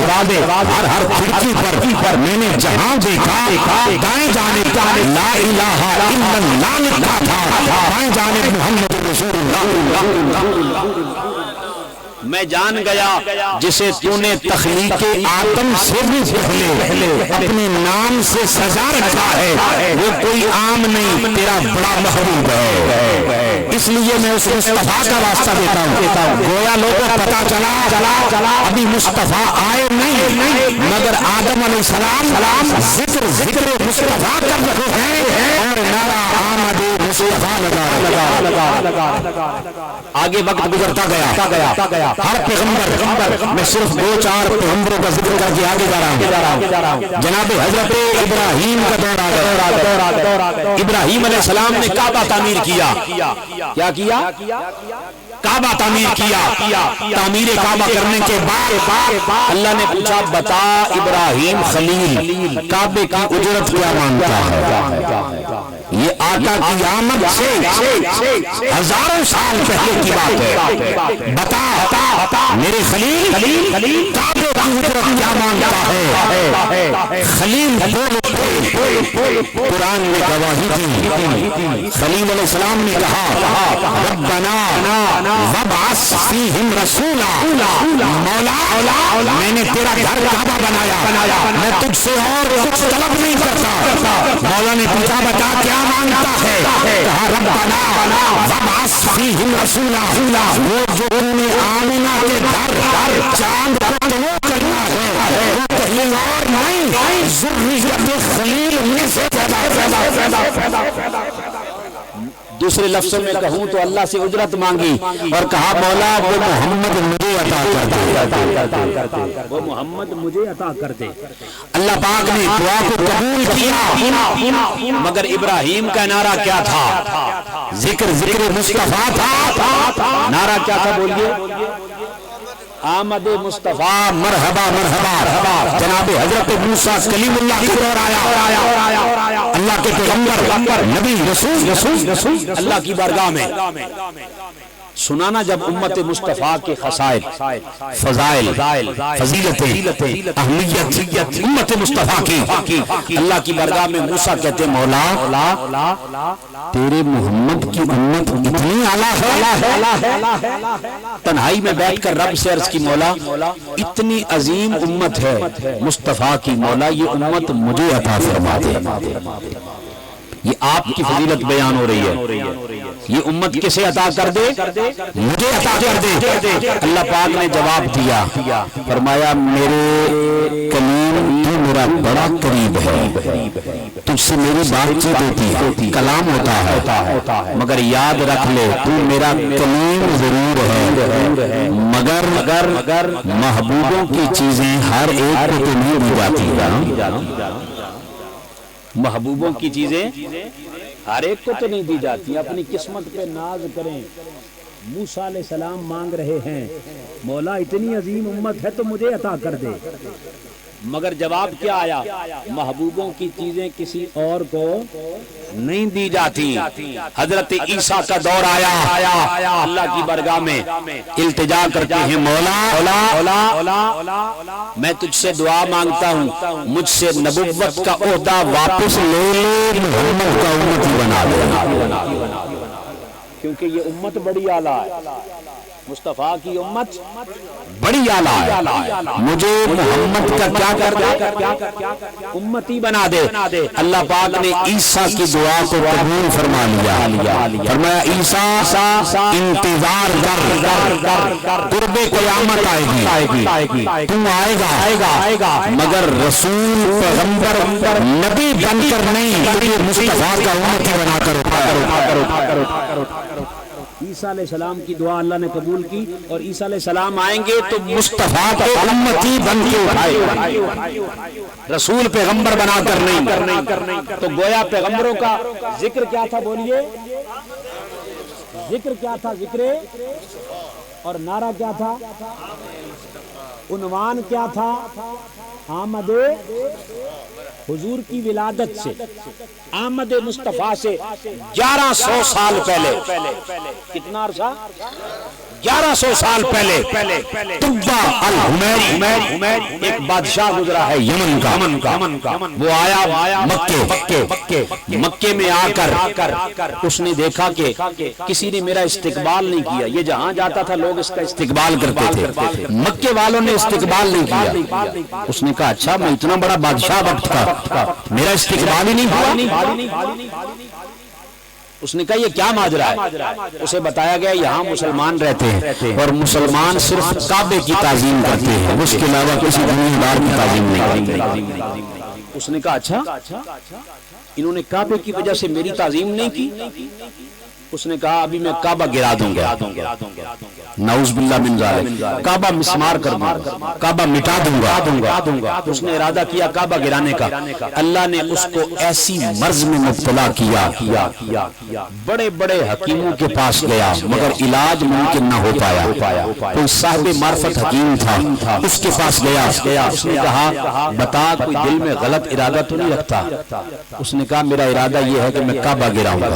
ہر کھڑکی پر میں نے جہاں دیکھا دائیں جانب لا الہ الا اللہ لکھا تھا، بائیں جانب محمد رسول اللہ. میں جان گیا جسے تو نے تخلیق آدم سے بھی پہلے اپنے نام سے سجا رکھا ہے، وہ کوئی عام نہیں، تیرا بڑا محبوب ہے، اس لیے میں اس مصطفیٰ کا واسطہ دیتا ہوں۔ گویا لوگوں پتا چلا ابھی مصطفیٰ آئے نہیں، مگر آدم علیہ السلام ذکر مصطفیٰ کر رہے ہیں اور نعرہ آمد مصطفیٰ لگا۔ آگے وقت گزرتا گیا، ہر پیغمبر میں صرف 2-4 پیغمبروں کا ذکر کر کے آگے جا رہا ہوں۔ جناب حضرت ابراہیم کا دور آ گیا۔ ابراہیم علیہ السلام نے کعبہ تعمیر کیا۔ کیا کیا؟ کعبہ تعمیر کیا۔ تعمیر کعبہ کرنے کے بعد اللہ نے پوچھا بتا ابراہیم خلیل کعبے کی اجرت کیا مانگتا ہے؟ یہ آقا کی آمد سے ہزاروں سال پہلے کی بات ہے۔ بتا میرے خلیل کعبے کی اجرت کیا مانگتا ہے؟ خلیل قرآن نے گواہی دی۔ خلیل علیہ السلام نے کہا ربنا وابعث فیہم رسولا، مولا میں نے تیرا گھر کعبہ بنایا، میں تجھ سے اور کچھ طلب نہیں کرتا۔ مولا نے پوچھا بتا کیا مانگتا ہے؟ کہا ربنا وابعث فیہم رسولا، وہ جو انہیں آمنہ کے گھر چاند کو طلوع کرنا ہے وہ کہیں اور نہیں، ذریت خلیل میں سے پیدا۔ دوسرے لفظوں میں کہوں تو اللہ سے اجرت مانگی اور کہا مولا وہ محمد مجھے عطا کر دے، وہ محمد مجھے عطا کر دے۔ اللہ پاک نے دعا کو قبول کیا، مگر ابراہیم کا نعرہ کیا تھا؟ ذکر مصطفیٰ تھا۔ نعرہ کیا تھا بولیے؟ آمد مصطفیٰ مرحبا مرحبا۔ جناب حضرت موسیٰ کلیم اللہ کا دور آیا، اللہ کے پیغمبر نبی رسول اللہ کی بارگاہ میں سنانا جب امت مصطفیٰ کے خصائل، فضائل، فضیلتیں، اہمیت امت مصطفیٰ کی، اللہ کی بارگاہ میں موسیٰ کہتے مولا تیرے محمد کی امت اتنی اعلیٰ ہے۔ تنہائی میں بیٹھ کر رب سے عرض کی مولا اتنی عظیم امت ہے مصطفیٰ کی، مولا یہ امت مجھے عطا فرما دے۔ یہ آپ کی فضیلت بیان ہو رہی ہے، یہ امت کسے عطا کر دے؟ مجھے عطا کر دے۔ اللہ پاک نے جواب دیا، فرمایا میرے کلیم تو میرا بڑا قریب ہے، تجھ سے میری بات چیت ہوتی ہے، کلام ہوتا ہے، مگر یاد رکھ لے تو میرا کلیم ضرور ہے، مگر محبوبوں کی چیزیں ہر ایک کو تو نہیں دی جاتی ہے۔ محبوبوں کی چیزیں ہر ایک کو تو نہیں دی جاتی، اپنی قسمت پہ ناز کریں۔ موسیٰ علیہ السلام مانگ رہے ہیں مولا اتنی عظیم امت ہے تو مجھے عطا کر دے، مگر جواب کیا آیا؟ محبوبوں کی چیزیں کسی اور کو نہیں دی جاتی۔ حضرت عیسیٰ کا دور آیا، اللہ کی بارگاہ میں التجا کرتے ہیں مولا میں تجھ سے دعا مانگتا ہوں مجھ سے نبوت کا عہدہ واپس لے لے، محمد کا امتی بنا دے، کیونکہ یہ امت بڑی اعلیٰ ہے، مصطفیٰ کی امت بڑی اعلیٰ ہے، مجھے محمد کا کیا کر دے؟ امتی بنا دے۔ اللہ پاک نے عیسیٰ کی دعا کو قبول فرما لیا، فرمایا عیسیٰ انتظار کر، قرب قیامت آئے گی، تم آئے گا، مگر رسول پیغمبر نبی بن کر نہیں، مصطفیٰ کا امتی بنا کر اٹھا کرو۔ عیسیٰ علیہ السلام کی دعا اللہ نے قبول کی اور عیسیٰ علیہ السلام آئیں گے تو مصطفیٰ کے امتی بن کے اٹھائے، رسول پیغمبر بنا کر نہیں۔ تو گویا پیغمبروں کا ذکر کیا تھا بولیے؟ ذکر کیا تھا؟ ذکر اور نعرہ کیا تھا؟ عنوان کیا تھا؟ آمد حضور کی ولادت سے، آمد مصطفیٰ سے 1100 سال پہلے، کتنا عرصہ؟ 1100 سال پہلے تبا الحمیری ایک بادشاہ گزرا ہے یمن کا، وہ آیا مکے میں آ کر اس نے دیکھا کہ کسی نے میرا استقبال نہیں کیا. یہ جہاں جاتا تھا لوگ اس کا استقبال کرتے تھے، مکے والوں نے استقبال نہیں کیا. اس نے کہا اچھا میں اتنا بڑا بادشاہ وقت کا، میرا استقبال ہی نہیں ہوا. اس نے کہا یہ کیا ماجرا ہے؟ اسے بتایا گیا یہاں مسلمان رہتے ہیں اور مسلمان صرف کعبے کی تعظیم کرتے ہیں، اس کے علاوہ کسی دنیا دار کی تعظیم نہیں کرتے. اس نے کہا اچھا انہوں نے کعبے کی وجہ سے میری تعظیم نہیں کی؟ اس نے کہا ابھی میں کعبہ گرا دوں گا، نعوذ باللہ من ذالک، کعبہ مسمار کر دوں گا، کعبہ مٹا دوں گا. اس نے ارادہ کیا کعبہ گرانے کا. اللہ نے اس کو ایسی مرض میں مبتلا کیا، بڑے بڑے حکیموں کے پاس گیا مگر علاج ممکن نہ ہو پایا. کوئی صاحب معرفت حکیم تھا، اس کے پاس گیا. اس نے کہا بتا کوئی دل میں غلط ارادہ تو نہیں رکھتا؟ اس نے کہا میرا ارادہ یہ ہے کہ میں کعبہ گراؤں گا.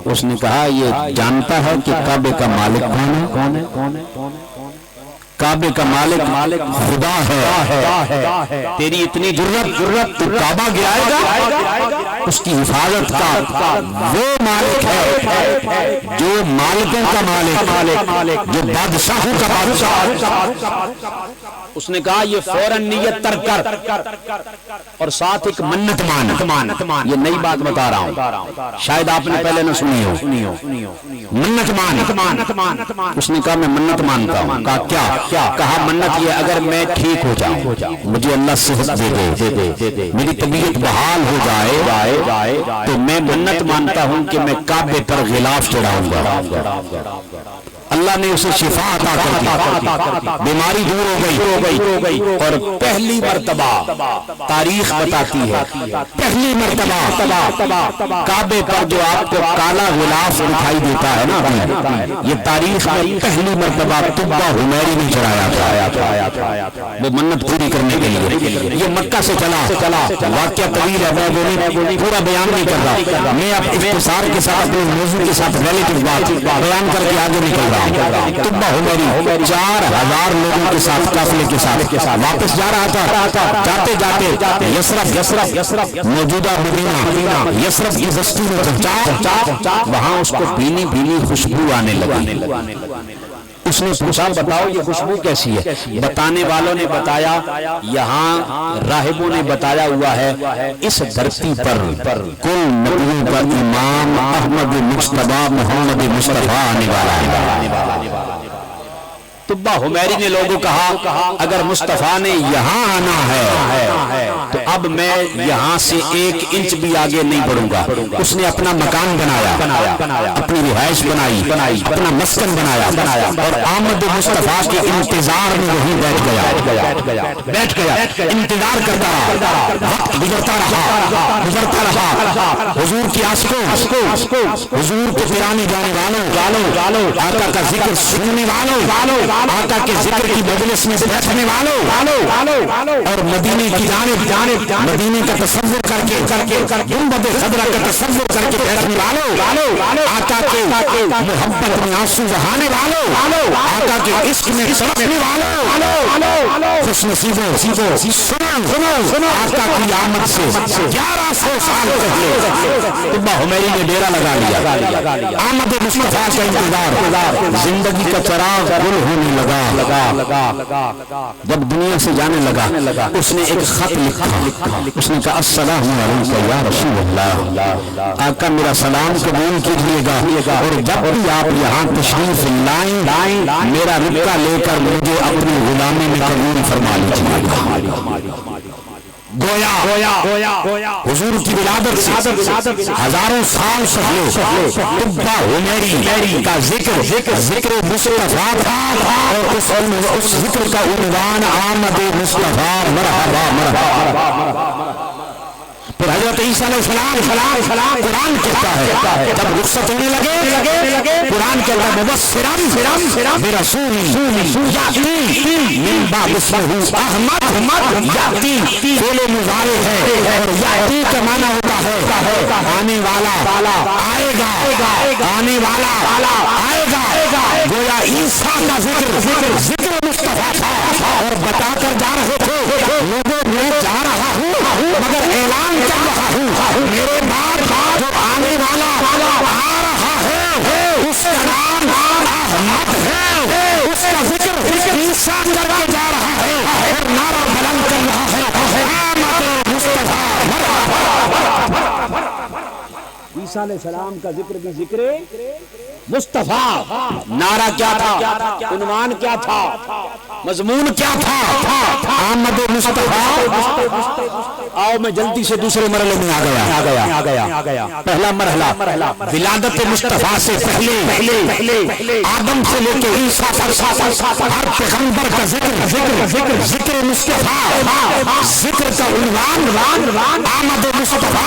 اس نے کہا یہ جانتا ہے کہ کعبے کا مالک کون ہے؟ کعبے کا مالک خدا ہے. تیری اتنی جرت تو کعبہ گرائے گا؟ اس کی حفاظت کا وہ مالک ہے جو مالکوں کا مالک، جو بادشاہوں کا بادشاہ. اس نے کہا یہ فوراً نیت ترک کر اور ساتھ ایک منت مان. یہ نئی بات بتا رہا ہوں، شاید آپ نے پہلے نہ سنی ہو. منت مان. اس نے کہا میں منت مانتا ہوں. کہا کیا؟ کہا منت یہ اگر میں ٹھیک ہو جاؤں، مجھے اللہ صحت دے دے، میری طبیعت بحال ہو جائے تو میں منت مانتا ہوں کہ میں کعبے پر غلاف چڑھاؤں گا. اللہ نے اسے شفا عطا کر دی، بیماری دور ہو گئی. اور پہلی مرتبہ تاریخ بتاتی ہے، پہلی مرتبہ کعبے پر جو آپ کو کالا غلاف دکھائی دیتا ہے نا، یہ تاریخ میں پہلی مرتبہ تبا حمیری نے چڑھایا تھا وہ منت پوری کرنے کے لیے. یہ مکہ سے چلا، واقعہ طویل ہے، میں پورا بیان نہیں کر رہا. میں اب اختصار کے ساتھ اپنے موضوع کے ساتھ ریلیٹو بات بیان کر کے آگے نکل رہا ہوں. تبا حمیری 4000 لوگوں کے ساتھ قافلے کے ساتھ واپس جا رہا تھا. جاتے جاتے یثرب موجودہ مدینہ یثرب کی بستی میں پہنچا. وہاں اس کو بھینی بھینی خوشبو آنے لگی. اس نے پوچھا بتاؤ یہ خوشبو کیسی ہے؟ بتانے والوں نے بتایا، یہاں راہبوں نے بتایا ہوا ہے اس دھرتی پر کل نبیوں کا امام احمد مجتبی محمد مصطفیٰ آنے والا ہے. تبا حمیری نے لوگوں کہا اگر مصطفیٰ نے یہاں آنا ہے تو اب میں یہاں سے 1 انچ بھی آگے نہیں بڑھوں گا. اس نے اپنا مکان بنایا، اپنی رہائش بنائی، اپنا مسکن بنایا اور آمد مصطفیٰ کے انتظار میں وہیں بیٹھ گیا. انتظار کرتا رہا، وقت گزرتا رہا. حضور کی عاشقوں، حضور کے پیرانے جانے والوں، آقا کا ذکر سننے والوں، آقا کے ذکر کی مجلس میں بیٹھنے والوں اور مدینے کی جانب مدینے کا تصور کر کے گنبد خضرا کا تصور کر کے بیٹھنے والوں، آقا کے محبت میں آنسو بہانے والوں، آقا کے عشق میں تڑپنے والوں، خوش نصیبوں سنو آقا کی آمد سے 1100 سال پہلے تبا حمیری نے ڈیرا لگا لیا. آمد مصطفیٰ کا انتظار، زندگی کا چراغ گل ہونے لگا. جب دنیا سے جانے لگا اس نے ایک خط لکھا. اس نے کہا السلام علیکم یا رسول اللہ، آقا میرا سلام قبول کیجیے گا اور جب بھی آپ یہاں تشریف لائیں میرا ربقہ لے کر مجھے اپنی غلامی میں قبول فرما لیجیے. گویا حضور کی ولادت سے ہزاروں سال پہلے تبا حمیری کا ذکر مصطفیٰ تھا اور اس ذکر کا عنوان آمد مصطفیٰ مرحبا. پھر حضرت عیسیٰ علیہ السلام قرآن کہتا ہے جب رخصت ہونے لگے قرآن کہتا ہے مبشرا برسول یاتی من بعد اسمہ احمد یاتی فعل مضارع ہے اور یاتی کا معنی ہوتا ہے آنے والا آئے گا آنے والا آئے گا گویا عیسیٰ کا ذکر مصطفیٰ تھا اور بتا کر جا رہے تھے لوگوں میں جا رہا ہوں مگر اعلان کر رہا ہوں میرے بعد جو آنے والا آ رہا ہے اس کا نام احمد ہے اس کا ذکر عیسیٰ کر کے جا رہا ہے اور نعرہ بلند کر رہا ہے احمد مصطفیٰ عیسیٰ علیہ السلام کا ذکر بھی ذکر مصطفیٰ نعرہ کیا تھا عنوان کیا تھا مضمون کیا تھا احمد مصطفیٰ آؤ میں جلدی سے دوسرے مرحلے میں آ گیا پہلا مرحلہ ولادت مصطفیٰ سے پہلے آدم سے لے کے عیسیٰ تک ہر پیغمبر کا ذکر مصطفیٰ ذکر کا عنوان آمد مصطفیٰ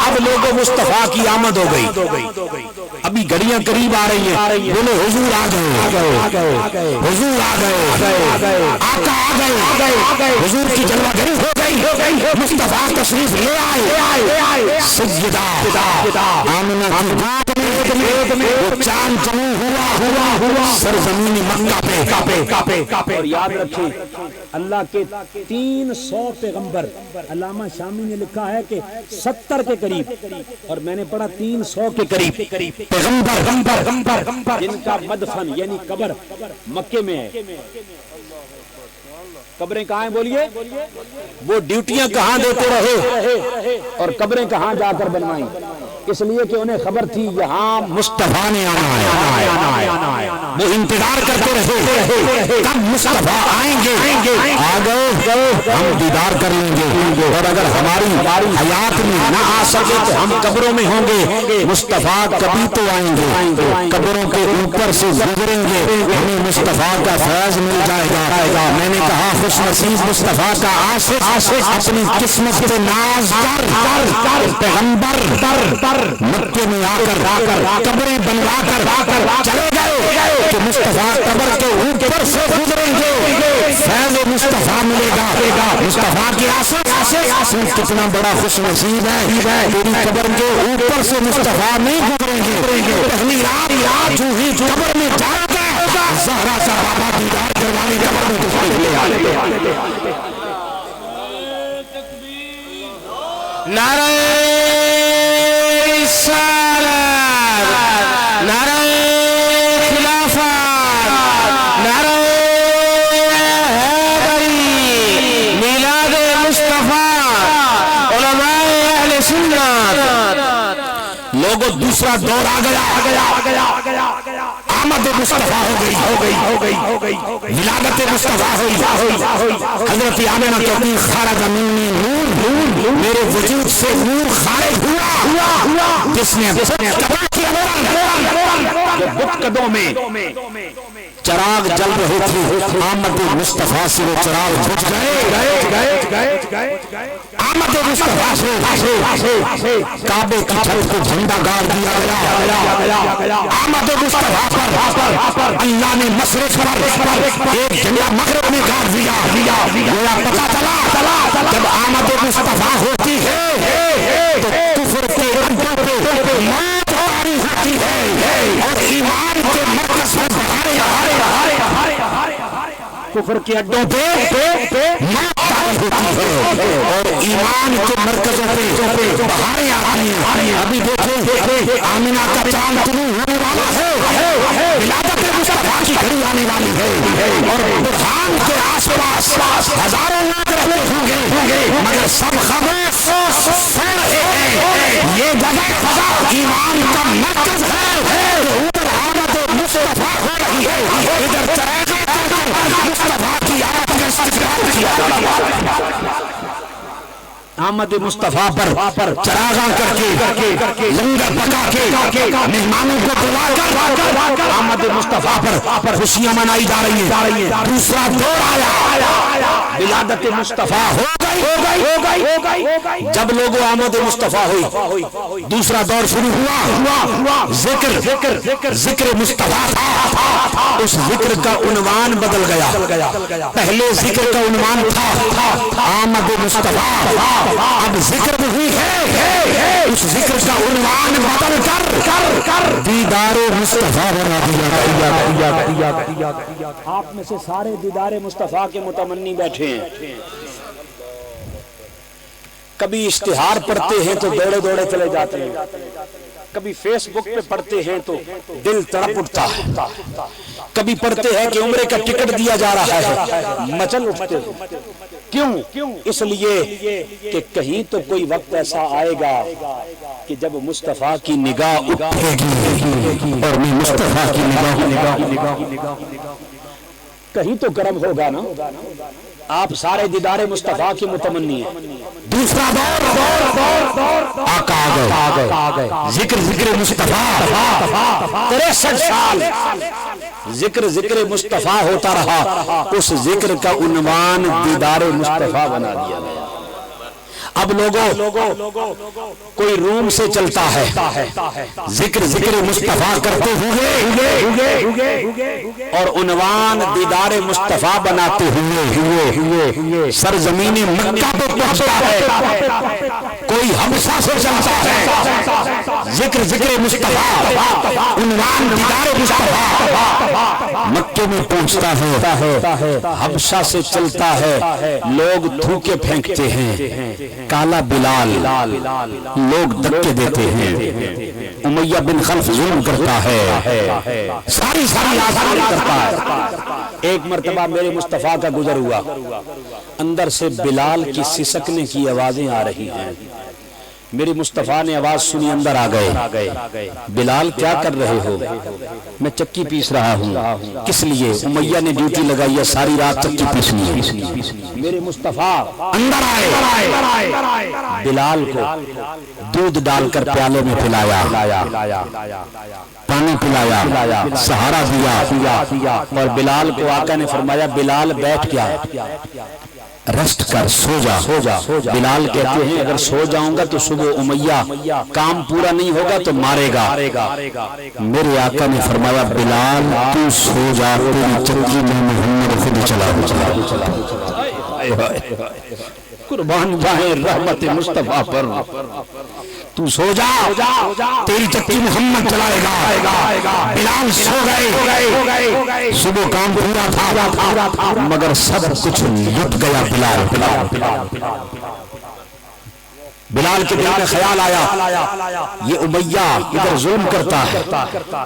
اب لوگوں مصطفیٰ کی آمد ہو گئی ابھی گھڑیاں قریب آ رہی ہیں بولو حضور آ گئے حضور آ گئے آقا آ گئے حضور کی جلوہ گری ہو گئی مصطفیٰ تشریف لے آئے سیدہ آمنہ کی گود میں وہ چاند طلوع ہوا سرزمین مکہ پہ اور یاد رکھیں اللہ کے 300 پیغمبر علامہ شامی نے لکھا ہے کہ 70 کے قریب اور میں نے پڑھا 300 کے قریب پیغمبر جن کا مدفن یعنی قبر مکے میں ہے قبریں کہاں ہیں بولیے وہ ڈیوٹیاں کہاں دیتے رہے اور قبریں کہاں جا کر بنوائیں اس لیے کہ انہیں خبر تھی یہاں مصطفیٰ نے آنا ہے وہ انتظار کرتے رہے کب مصطفیٰ آئیں گے آ گئے ہم دیدار کر لیں گے اور اگر ہماری حیات میں نہ آ سکے تو ہم قبروں میں ہوں گے مصطفیٰ کبھی تو آئیں گے قبروں کے اوپر سے گزریں گے ہمیں مصطفیٰ کا فیض مل جائے گا میں نے کہا خوش نصیب مصطفیٰ کا عاشق اپنی قسمت پہ ناز کر پیغمبر مکے میں آ کر قبریں بنوا کر چلے گئے کہ مصطفیٰ قبر کے اوپر سے گزریں گے فیض مصطفیٰ ملے گا مصطفیٰ کی عاشق کتنا بڑا خوش نصیب ہے تیری قبر کے اوپر سے مصطفیٰ نہیں گزریں گے پہلی رات جو ہی قبر میں جائے گا زہرا سا بابا دیدار کروانے قبر میں تشریف لے آئے نعرہ رسالت نعرہ خلافت نعرہ حیدری میلاد مصطفیٰ علماء اہل سنت لوگوں دوسرا دور آ گیا آمد مصطفیٰ ہو گئی ولادت مصطفیٰ ہوئی حضرت آمنہ کہتی خارج منی نور میرے وجود سے نور خارج ہوا جس نے بت قدوں میں چراغ جل رہے تھے آمد مصطفیٰ سے وہ چراغ بجھ گئے آمد مصطفیٰ سے کعبے کی چھت کو جھنڈا گاڑ دیا گیا آمد مصطفیٰ پر اللہ نے مشرق پر ایک جھنڈا مغرب میں گاڑ دیا گویا پتہ چلا جب آمد مصطفیٰ ہوتی ہے تو کفر کے اڈوں پہ موت آری ہوتی ہے اور ایمان کے مرکز میں کفر کے اڈوں پہ موت آری ہوتی ہے اور ایمان کے مرکزوں پہ بہاریں آتی ہیں ابھی دیکھیں آمنہ کا چاند طلوع ہونے والا ہے ولادت مصطفیٰ کی گھڑی آنے والی ہے اور برہان کے آس پاس ہزاروں لوگ رہتے ہوں گے مگر سب خاموش سن رہے ہیں یہ جگہ فضا ایمان کا مرکز ہے اوپر آمد مصطفیٰ ہو رہی ہے ادھر چراغاں کر مصطفیٰ کی آمد کا استقبال کیا جا رہا ہے آمد مصطفیٰ پر چراغاں کر کے لنگر پکا کے مہمانوں کو بلا کر آمد مصطفیٰ پر خوشیاں منائی جا رہی ہیں دوسرا دور آیا ولادت مصطفیٰ ہو گئی جب لوگوں آمد مصطفیٰ ہوئی دوسرا دور شروع ہوا ذکر مصطفیٰ تھا اس ذکر کا عنوان بدل گیا پہلے ذکر کا عنوان تھا آمد مصطفیٰ اب ذکر نہیں ہے اس ذکر کا عنوان بدل کر دیدار مصطفیٰ بنا دیا۔ آپ میں سے سارے دیدار مصطفیٰ کے متمنی بیٹھے ہیں، کبھی اشتہار پڑھتے ہیں تو دوڑے دوڑے چلے جاتے ہیں، کبھی فیس بک پہ پڑھتے ہیں تو دل تڑپ اٹھتا ہے، کبھی پڑھتے ہیں کہ عمرے کا ٹکٹ دیا جا رہا ہے مچل اٹھتے ہیں۔ کیوں؟ اس لیے کہ کہیں تو کوئی وقت ایسا آئے گا کہ جب مصطفیٰ کی نگاہ اٹھے گی اور میں مصطفیٰ کی نگاہ کہیں تو کرم ہوگا نا۔ آپ سارے دیدار مصطفیٰ کی متمنی ہیں۔ دوسرا دور آقا آ گئے ذکر مصطفیٰ 63 سال ذکر مصطفیٰ ہوتا رہا، اس ذکر کا عنوان دیدار مصطفیٰ بنا دیا گیا۔ اب لوگوں کوئی روم سے چلتا ہے ذکر مصطفیٰ کرتے ہوئے اور عنوان دیدار مصطفیٰ بناتے ہوئے سرزمین مکہ پہ پہنچتا ہے، کوئی حبشہ سے چلتا ہے ذکر مصطفیٰ عنوان دیدار مصطفیٰ مکے میں پہنچتا ہے، حبشہ سے چلتا ہے، لوگ تھوکے پھینکتے ہیں، کالا بلال لوگ دھکے دیتے ہیں، امیہ بن خلف ظلم کرتا ہے، ساری آزادی کرتا ہے۔ ایک مرتبہ میرے مصطفیٰ کا گزر ہوا، اندر سے بلال کی سسکنے کی آوازیں آ رہی ہیں، میری مصطفیٰ نے آواز سنی، اندر آ گئے۔ بلال کیا کر رہے ہو؟ میں چکی پیس رہا ہوں۔ کس لیے؟ امیہ نے ڈیوٹی لگائی ہے ساری رات چکی پیسنی ہے۔ میرے مصطفیٰ اندر آئے، بلال کو دودھ ڈال کر پیالے میں پلایا، پانی پلایا، سہارا دیا، اور بلال کو آقا نے فرمایا بلال بیٹھ گیا، ریسٹ کر، سو جا۔ بلال کہتے ہیں اگر سو جاؤں گا تو صبح امیہ کام پورا نہیں ہوگا تو مارے گا۔ میرے آقا نے فرمایا بلال تو سو جا، تیری چکی میں محمد خود چلا۔ قربان جائیں رحمت مصطفیٰ پر، تو سو جا، تیری چکی محمد چلائے گا۔ بلال سو گئے، صبح کام پورا تھا مگر سب کچھ لٹ گیا۔ بلال کے دل میں خیال آیا یہ امیہ ادھر ظلم کرتا ہے،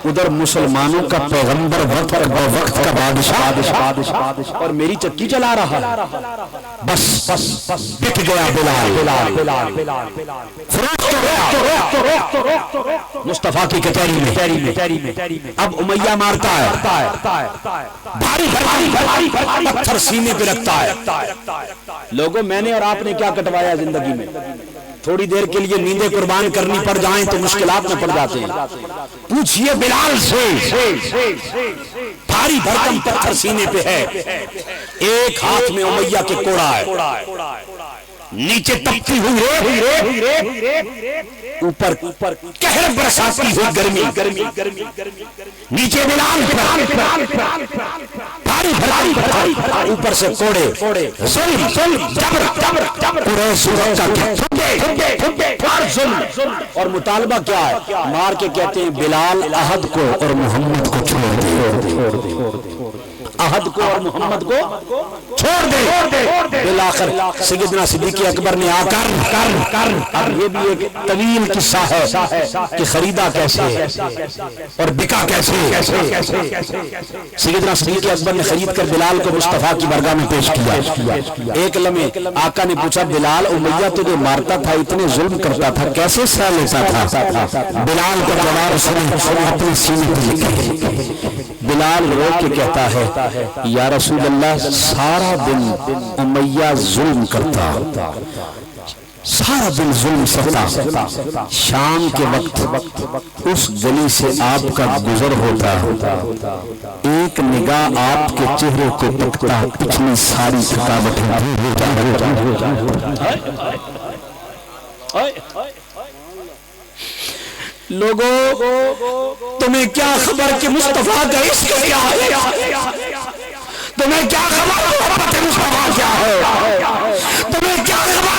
ادھر مسلمانوں کا پیغمبر وقت کا بادشاہ اور میری چکی چلا رہا، بس بک گیا بلال، مصطفیٰ کی کچہری میں۔ اب امیہ مارتا ہے، بھاری پتھر سینے پہ رکھتا ہے۔ لوگوں میں نے اور آپ نے کیا کٹوایا زندگی میں؟ تھوڑی دیر کے لیے نیندیں قربان کرنی پڑ جائیں تو مشکلات میں پڑ جاتے ہیں۔ پوچھئے بلال سے، بھاری بھرکم پتھر سینے پہ ہے، ایک ہاتھ میں امیہ کے کوڑا ہے، نیچے تپتی ہوئی اوپر قہر برساتی ہوئی گرمی، نیچے بلال بھاری اوپر سے کوڑے، اور مطالبہ کیا ہے؟ مار کے کہتے ہیں بلال عہد کو اور محمد کو چھوڑ دے، عہد کو اور محمد کو چھوڑ دے۔ بالآخر سیدنا صدیق اکبر نے آ کر اب یہ بھی ایک طویل قصہ ہے کہ خریدا کیسے اور بکا کیسے۔ سیدنا صدیق اکبر نے خرید کر بلال کو مصطفیٰ کی بارگاہ میں پیش کیا۔ ایک لمحے آقا نے پوچھا بلال امیہ تجھے مارتا تھا، اتنے ظلم کرتا تھا، کیسے سہ لیتا تھا؟ بلال کا جواب سنے اپنے سینے پہ لکھے۔ بلال رو کے کہتا ہے یا رسول اللہ سارا دن امیہ ظلم کرتا، سارا دن ظلم ستا، شام کے وقت اس گلی سے آپ کا گزر ہوتا، ایک نگاہ آپ کے چہرے کو تکتا، پچھلی ساری تھکاوٹیں دور ہو جائے۔ لوگوں تمہیں کیا خبر کہ مصطفیٰ کا عشق کیا ہے؟ تمہیں کیا خبر محبت مصطفیٰ کیا ہے؟ تمہیں کیا خبر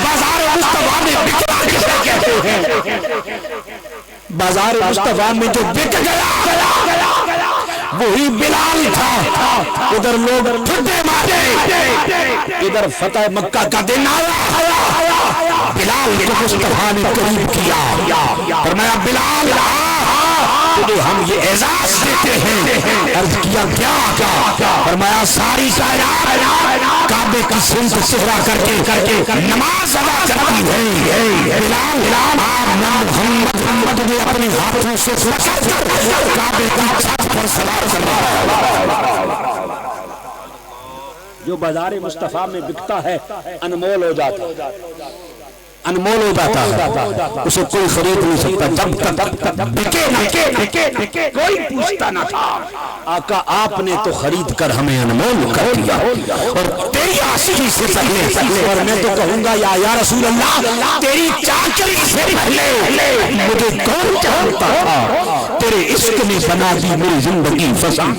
بازار مصطفیٰ میں بکنا کسے کہتے ہیں؟ بازار مصطفیٰ میں جو بک گیا وہی بلال تھا۔ ادھر لوگ ٹھڈے مارے، ادھر فتح مکہ کا دن آیا، بلال کو مصطفیٰ نے قریب کیا، فرمایا بلال تجھے ہم یہ اعزاز دیتے ہیں۔ عرض کیا کیا؟ فرمایا ساری کائنات کعبے کی سمت چہرہ کر کے نماز ادا کرتی ہے، بلال آپ محمد نے اپنے ہاتھوں سے پکڑ کر کعبے کی چھت پر سوار کروایا۔ جو بازار مصطفیٰ میں بکتا ہے انمول ہو جاتا ہے، انمول ہو جاتا ہے، اسے کوئی خرید نہیں سکتا۔ جب تک بکے نہ کوئی پوچھتا نہ تھا۔ آقا آپ نے تو خرید کر ہمیں انمول کر دیا، اور تیری عاشقی سے پہلے، اور میں تو کہوں گا یا رسول اللہ تیری چاکری سے پہلے مجھے کون جانتا تھا؟ تیرے عشق نے بنا دی میری زندگی فصل۔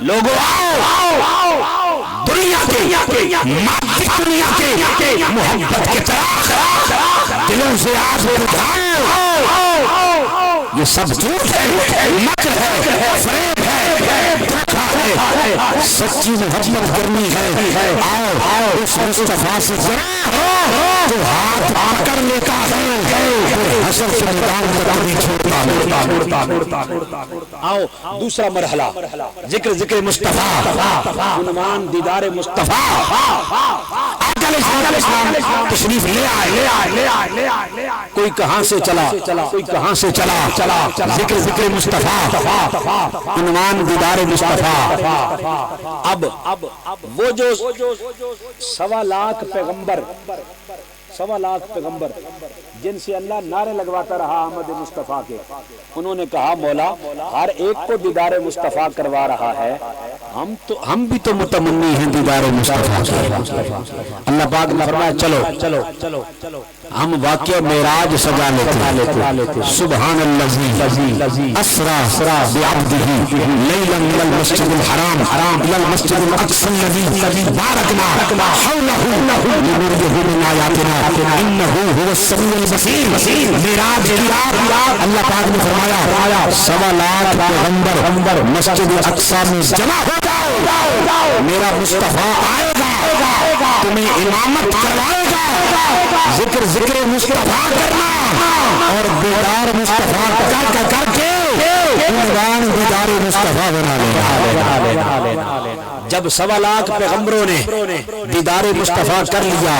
لوگوں آؤ دنیا کے مادی دنیا کے محبت کے چراغ دلوں سے آج اٹھاؤ۔ یہ سب جھوٹ ہے، مکر ہے، فریب ہے، دھوکہ ہے، سچی محبت کرنی ہے۔ آؤ اس مصطفیٰ سے ذرا جو ہاتھ پکڑ لیتا ہے حشر کے میدان میں نہیں چھوڑتا۔ آؤ دوسرا مرحلہ، ذکر مصطفیٰ، عنوان دیدار مصطفیٰ۔ تشریف لے آئے، کوئی کہاں سے چلا، کوئی کہاں سے چلا، ذکر مصطفیٰ، عنوان دیدار مصطفیٰ۔ اب وہ جو 1.25 لاکھ پیغمبر جن سے اللہ نعرے لگواتا رہا احمد مصطفیٰ کے، انہوں نے کہا مولا ہر ایک کو دیدار مصطفیٰ کروا رہا ہے، ہم بھی تو متمنی ہیں دیدار مصطفیٰ کے۔ اللہ پاک نے فرمایا چلو ہم واقعہ معراج سجا لیتے۔ سبحان الذی اسرا بعبدہ لیلا من المسجد الحرام الى المسجد الاقصى الذي باركنا حوله لنريه من آیاتنا انه هو السمیع البصیر۔ معراج کی رات اللہ پاک نے فرمایا 1.25 لاکھ پیغمبر مسجد اقصی میں جمع ہو جاؤ، میرا مصطفیٰ آئے گا، تمہیں امامت کروائے گا، ذکر مصطفیٰ کرنا اور دیدار مصطفیٰ کر کے عنوان دیدار مصطفیٰ بنا لینا۔ جب 1.25 لاکھ پیغمبروں نے دیدار مصطفیٰ کر لیا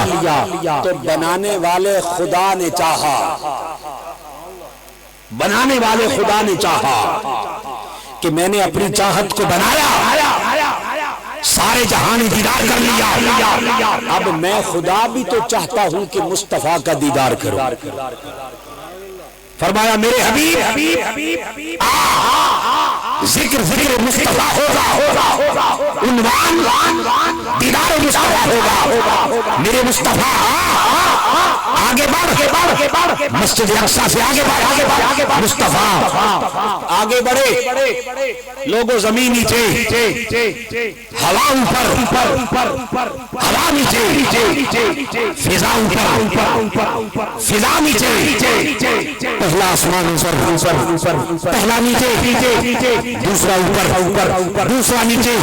تو بنانے والے خدا نے چاہا کہ میں نے اپنی چاہت کو بنایا، سارے جہاں نے دیدار کر لیا، اب میں خدا بھی تو چاہتا ہوں کہ مصطفیٰ کا دیدار کروں۔ فرمایا میرے حبیب ذکر مصطفیٰ ہوگا، عنوان دیدار مصطفیٰ ہوگا۔ میرے مصطفیٰ آگے بڑھ، مسجد اقصی سے آگے بڑھ، مصطفیٰ آگے بڑھے، لوگوں زمین نیچے، ہوا اوپر، ہوا نیچے، فضا اوپر، فضا نیچے، پہلا آسمان اوپر، پہلا نیچے، دوسرا اوپر، دوسرا نیچے،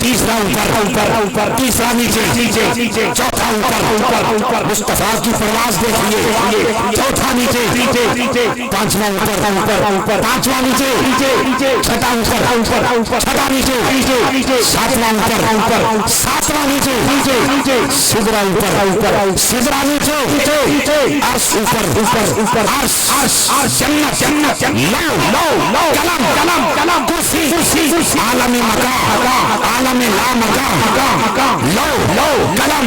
تیسرا اوپر، تیسرا نیچے، چوتھا اوپر، مصطفیٰ کی پرواز دیکھیے، چوتھا نیچے، پانچواں اوپر، پانچواں نیچے، چھٹا اوپر، چھٹا نیچے، ساتواں اوپر، ساتواں نیچے، سدرا اوپر، سدرا نیچے، عرش اوپر، جنت، کلم، کرسی، عالم مقام، عالم لا مقام، لو، قلم،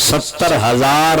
70,000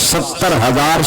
70,000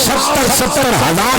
70,000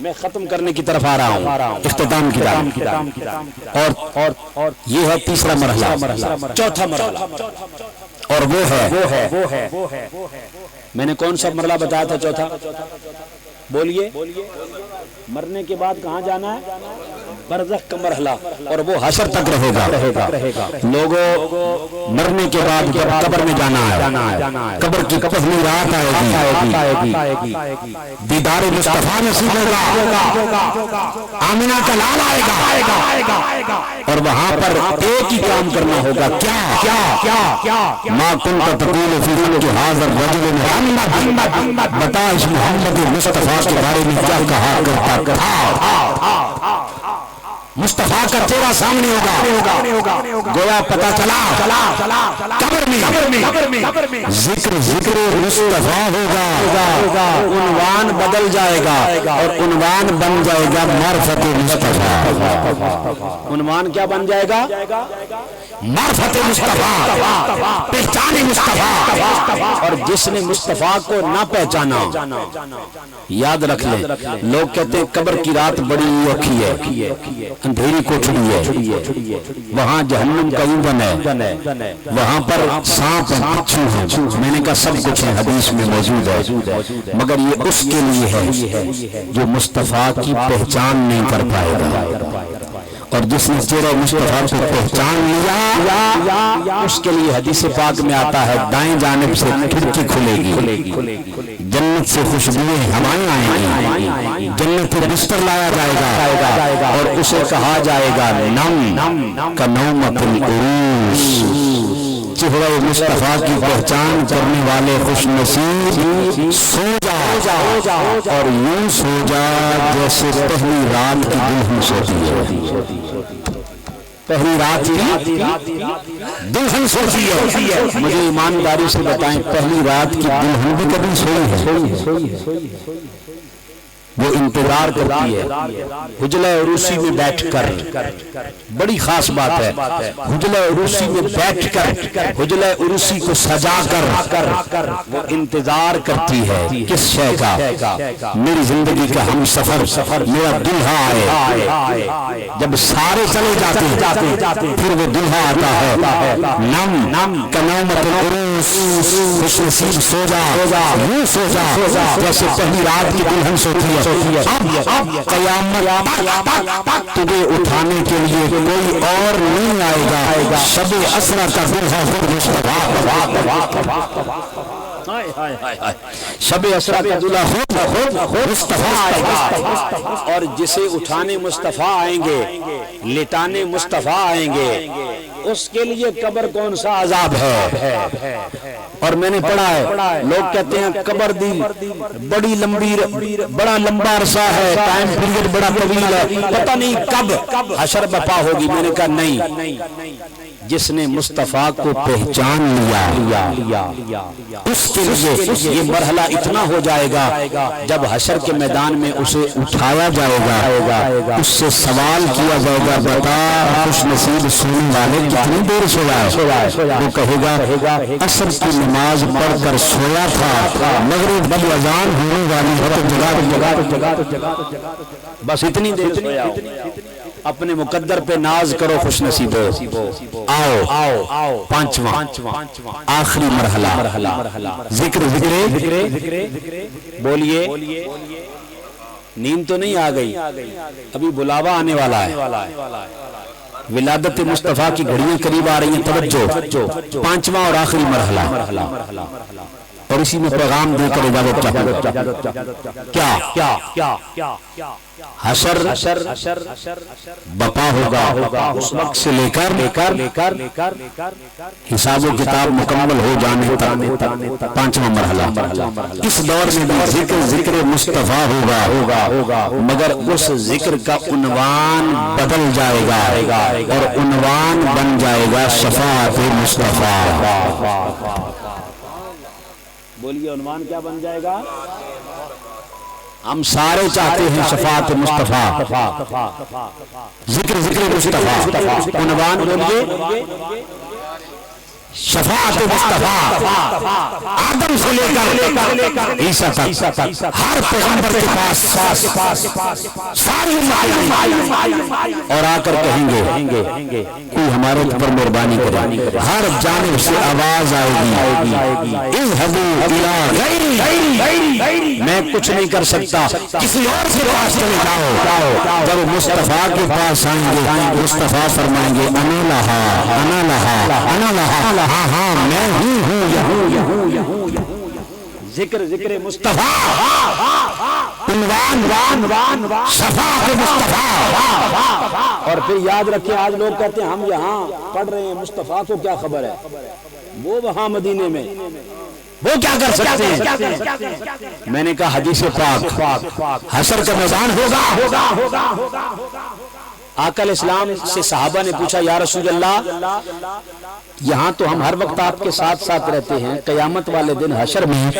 میں ختم کرنے کی طرف آ رہا ہوں، اختتام کی طرف، اور یہ ہے تیسرا مرحلہ۔ چوتھا مرحلہ اور وہ ہے میں نے کون سا مرحلہ بتایا تھا چوتھا؟ بولیے، مرنے کے بعد کہاں جانا ہے؟ برزخ کا مرحلہ، اور وہ حشر تک رہے گا۔ لوگوں مرنے کے بعد جب قبر میں جانا ہے، قبر کی پہلی رات آئے گی، دیدار مصطفیٰ نصیب ہوگا، آمنہ کا لال آئے گا، اور وہاں پر ایک ہی کام کرنا ہوگا، کیا ما کنت تقول فی هذا الرجل محمد، بتا اس محمد مصطفیٰ کے بارے میں کیا کہا کرتا تھا۔ مصطفیٰ کا چہرہ سامنے ہوگا، گویا پتہ چلا قبر میں ذکر مصطفیٰ ہوگا، عنوان بدل جائے گا، اور عنوان بن جائے گا معرفت مصطفیٰ۔ عنوان کیا بن جائے گا؟ معرفت مصطفیٰ، پہچان مصطفیٰ۔ اور جس نے مصطفیٰ کو نہ پہچانا، یاد رکھ لیں، لوگ کہتے ہیں قبر کی رات بڑی اوکھی ہے، اندھیری کوٹھڑی ہے، وہاں جہنم کا ایندھن ہے، وہاں پر سانپ بچھو ہیں، میں نے کہا سب کچھ ہے، حدیث میں موجود ہے، مگر یہ اس کے لیے ہے جو مصطفیٰ کی پہچان نہیں کر پائے گا، اور جس نے چہرہ مصطفیٰ کو پہچان لیا اس کے لیے حدیث پاک میں آتا ہے دائیں جانب سے کھڑکی کھلے گی، جنت سے خوشبوئیں ہوائیں آئیں گی، جنت پر بستر لایا جائے گا، اور اسے کہا جائے گا نم کا نومت العروس، چہرہ مصطفیٰ کی پہچان کرنے والے خوش نصیب سو جا، اور یوں سو جا جیسے پہلی رات کی دلہن سوتی ہے، پہلی رات کی دلہن سوتی ہے۔ مجھے ایمانداری سے بتائیں پہلی رات کی دلہن بھی کبھی سوئی ہے؟ وہ انتظار کرتی ہے حجلہ عروسی میں بیٹھ کر، بڑی خاص بات ہے، حجلہ عروسی میں بیٹھ کر، حجلہ عروسی کو سجا کر وہ انتظار کرتی ہے کس شے کا؟ میری زندگی کا ہم سفر، میرا دلہا آئے۔ جب سارے چلے جاتے پھر وہ دلہا آتا ہے، نم کا نومت العروس، خوش نصیب سو جا، یوں سو جا جیسے پہلی رات کی دلہن سوتی ہے۔ اب قیامت تک تجھے اٹھانے کے لیے کوئی اور نہیں آئے گا، شب اسرا کا دلہا خود مصطفیٰ، شب اسرا کا دلہا خود مصطفیٰ آئے گا، اور جسے اٹھانے مصطفیٰ آئیں گے، لٹانے مصطفیٰ آئیں گے، اس کے لیے قبر کون سا عذاب ہے؟ اور میں نے پڑھا ہے لوگ کہتے ہیں قبر دی بڑی لمبی، بڑا لمبا عرصہ ہے، ٹائم پیریڈ بڑا طویل ہے، پتہ نہیں کب حشر بپا ہوگی۔ میں نے کہا نہیں، جس نے مصطفیٰ کو پہچان لیا اس کے لیے یہ مرحلہ اتنا ہو جائے گا، جب حشر کے میدان میں اسے اٹھایا جائے گا، اس سے سوال کیا جائے گا، بتا خوش نصیب سونے والے کتنی دیر سویا؟ وہ کہے گا عصر کی نماز پڑھ کر سویا تھا، مغرب کی اذان ہونے والی ہے تو جگا، بس اتنی دیر سویا ہوں۔ اپنے مقدر پہ ناز کرو خوش نصیب ہو۔ آؤ پانچواں آخری مرحلہ، ذکر بولیے، نیند تو نہیں آ گئی، ابھی بلاوا آنے والا ہے، ولادت مصطفیٰ کی گھڑیاں قریب آ رہی ہیں، توجہ، پانچواں اور آخری مرحلہ، اور اسی میں پیغام دے کر اجازت کیا حشر بپا ہوگا، اس وقت سے لے کر حساب و کتاب مکمل ہو جانے تک پانچواں مرحلہ۔ اس دور میں بھی ذکر مصطفیٰ ہوگا، مگر اس ذکر کا عنوان بدل جائے گا، اور عنوان بن جائے گا شفاعت مصطفیٰ۔ بولیے عنوان کیا بن جائے گا؟ ہم سارے چاہتے ہیں شفاعت مصطفیٰ، ذکر مصطفیٰ، عنوان بولیے شفاعت مصطفیٰ آدم سے لے کر عیسیٰ تک ہر پیغمبر کے پاس ساری امت اور آ کر کہیں گے کوئی ہمارے اوپر مہربانی کرے. ہر جانب سے آواز آئے گی اذهبوا الی غیری، میں کچھ نہیں کر سکتا، کسی اور کے پاس چلے جاؤ. جب مصطفیٰ کے پاس آئیں گے مصطفیٰ فرمائیں گے انا لہا انا لہا انا لہا، ہاں میں ہوں. ذکر مصطفیٰ، عنوان شفاعت مصطفیٰ. اور پھر یاد رکھیں آج لوگ کہتے ہیں ہم یہاں پڑھ رہے ہیں مصطفیٰ کو کیا خبر ہے، وہ وہاں مدینے میں وہ کیا کر سکتے ہیں. میں نے کہا حدیث پاک حشر کا میدان ہوگا. آقا علیہ السلام سے صحابہ نے پوچھا یا رسول اللہ یہاں تو ہم ہر وقت آپ کے ساتھ ساتھ رہتے ہیں، قیامت والے دن حشر میں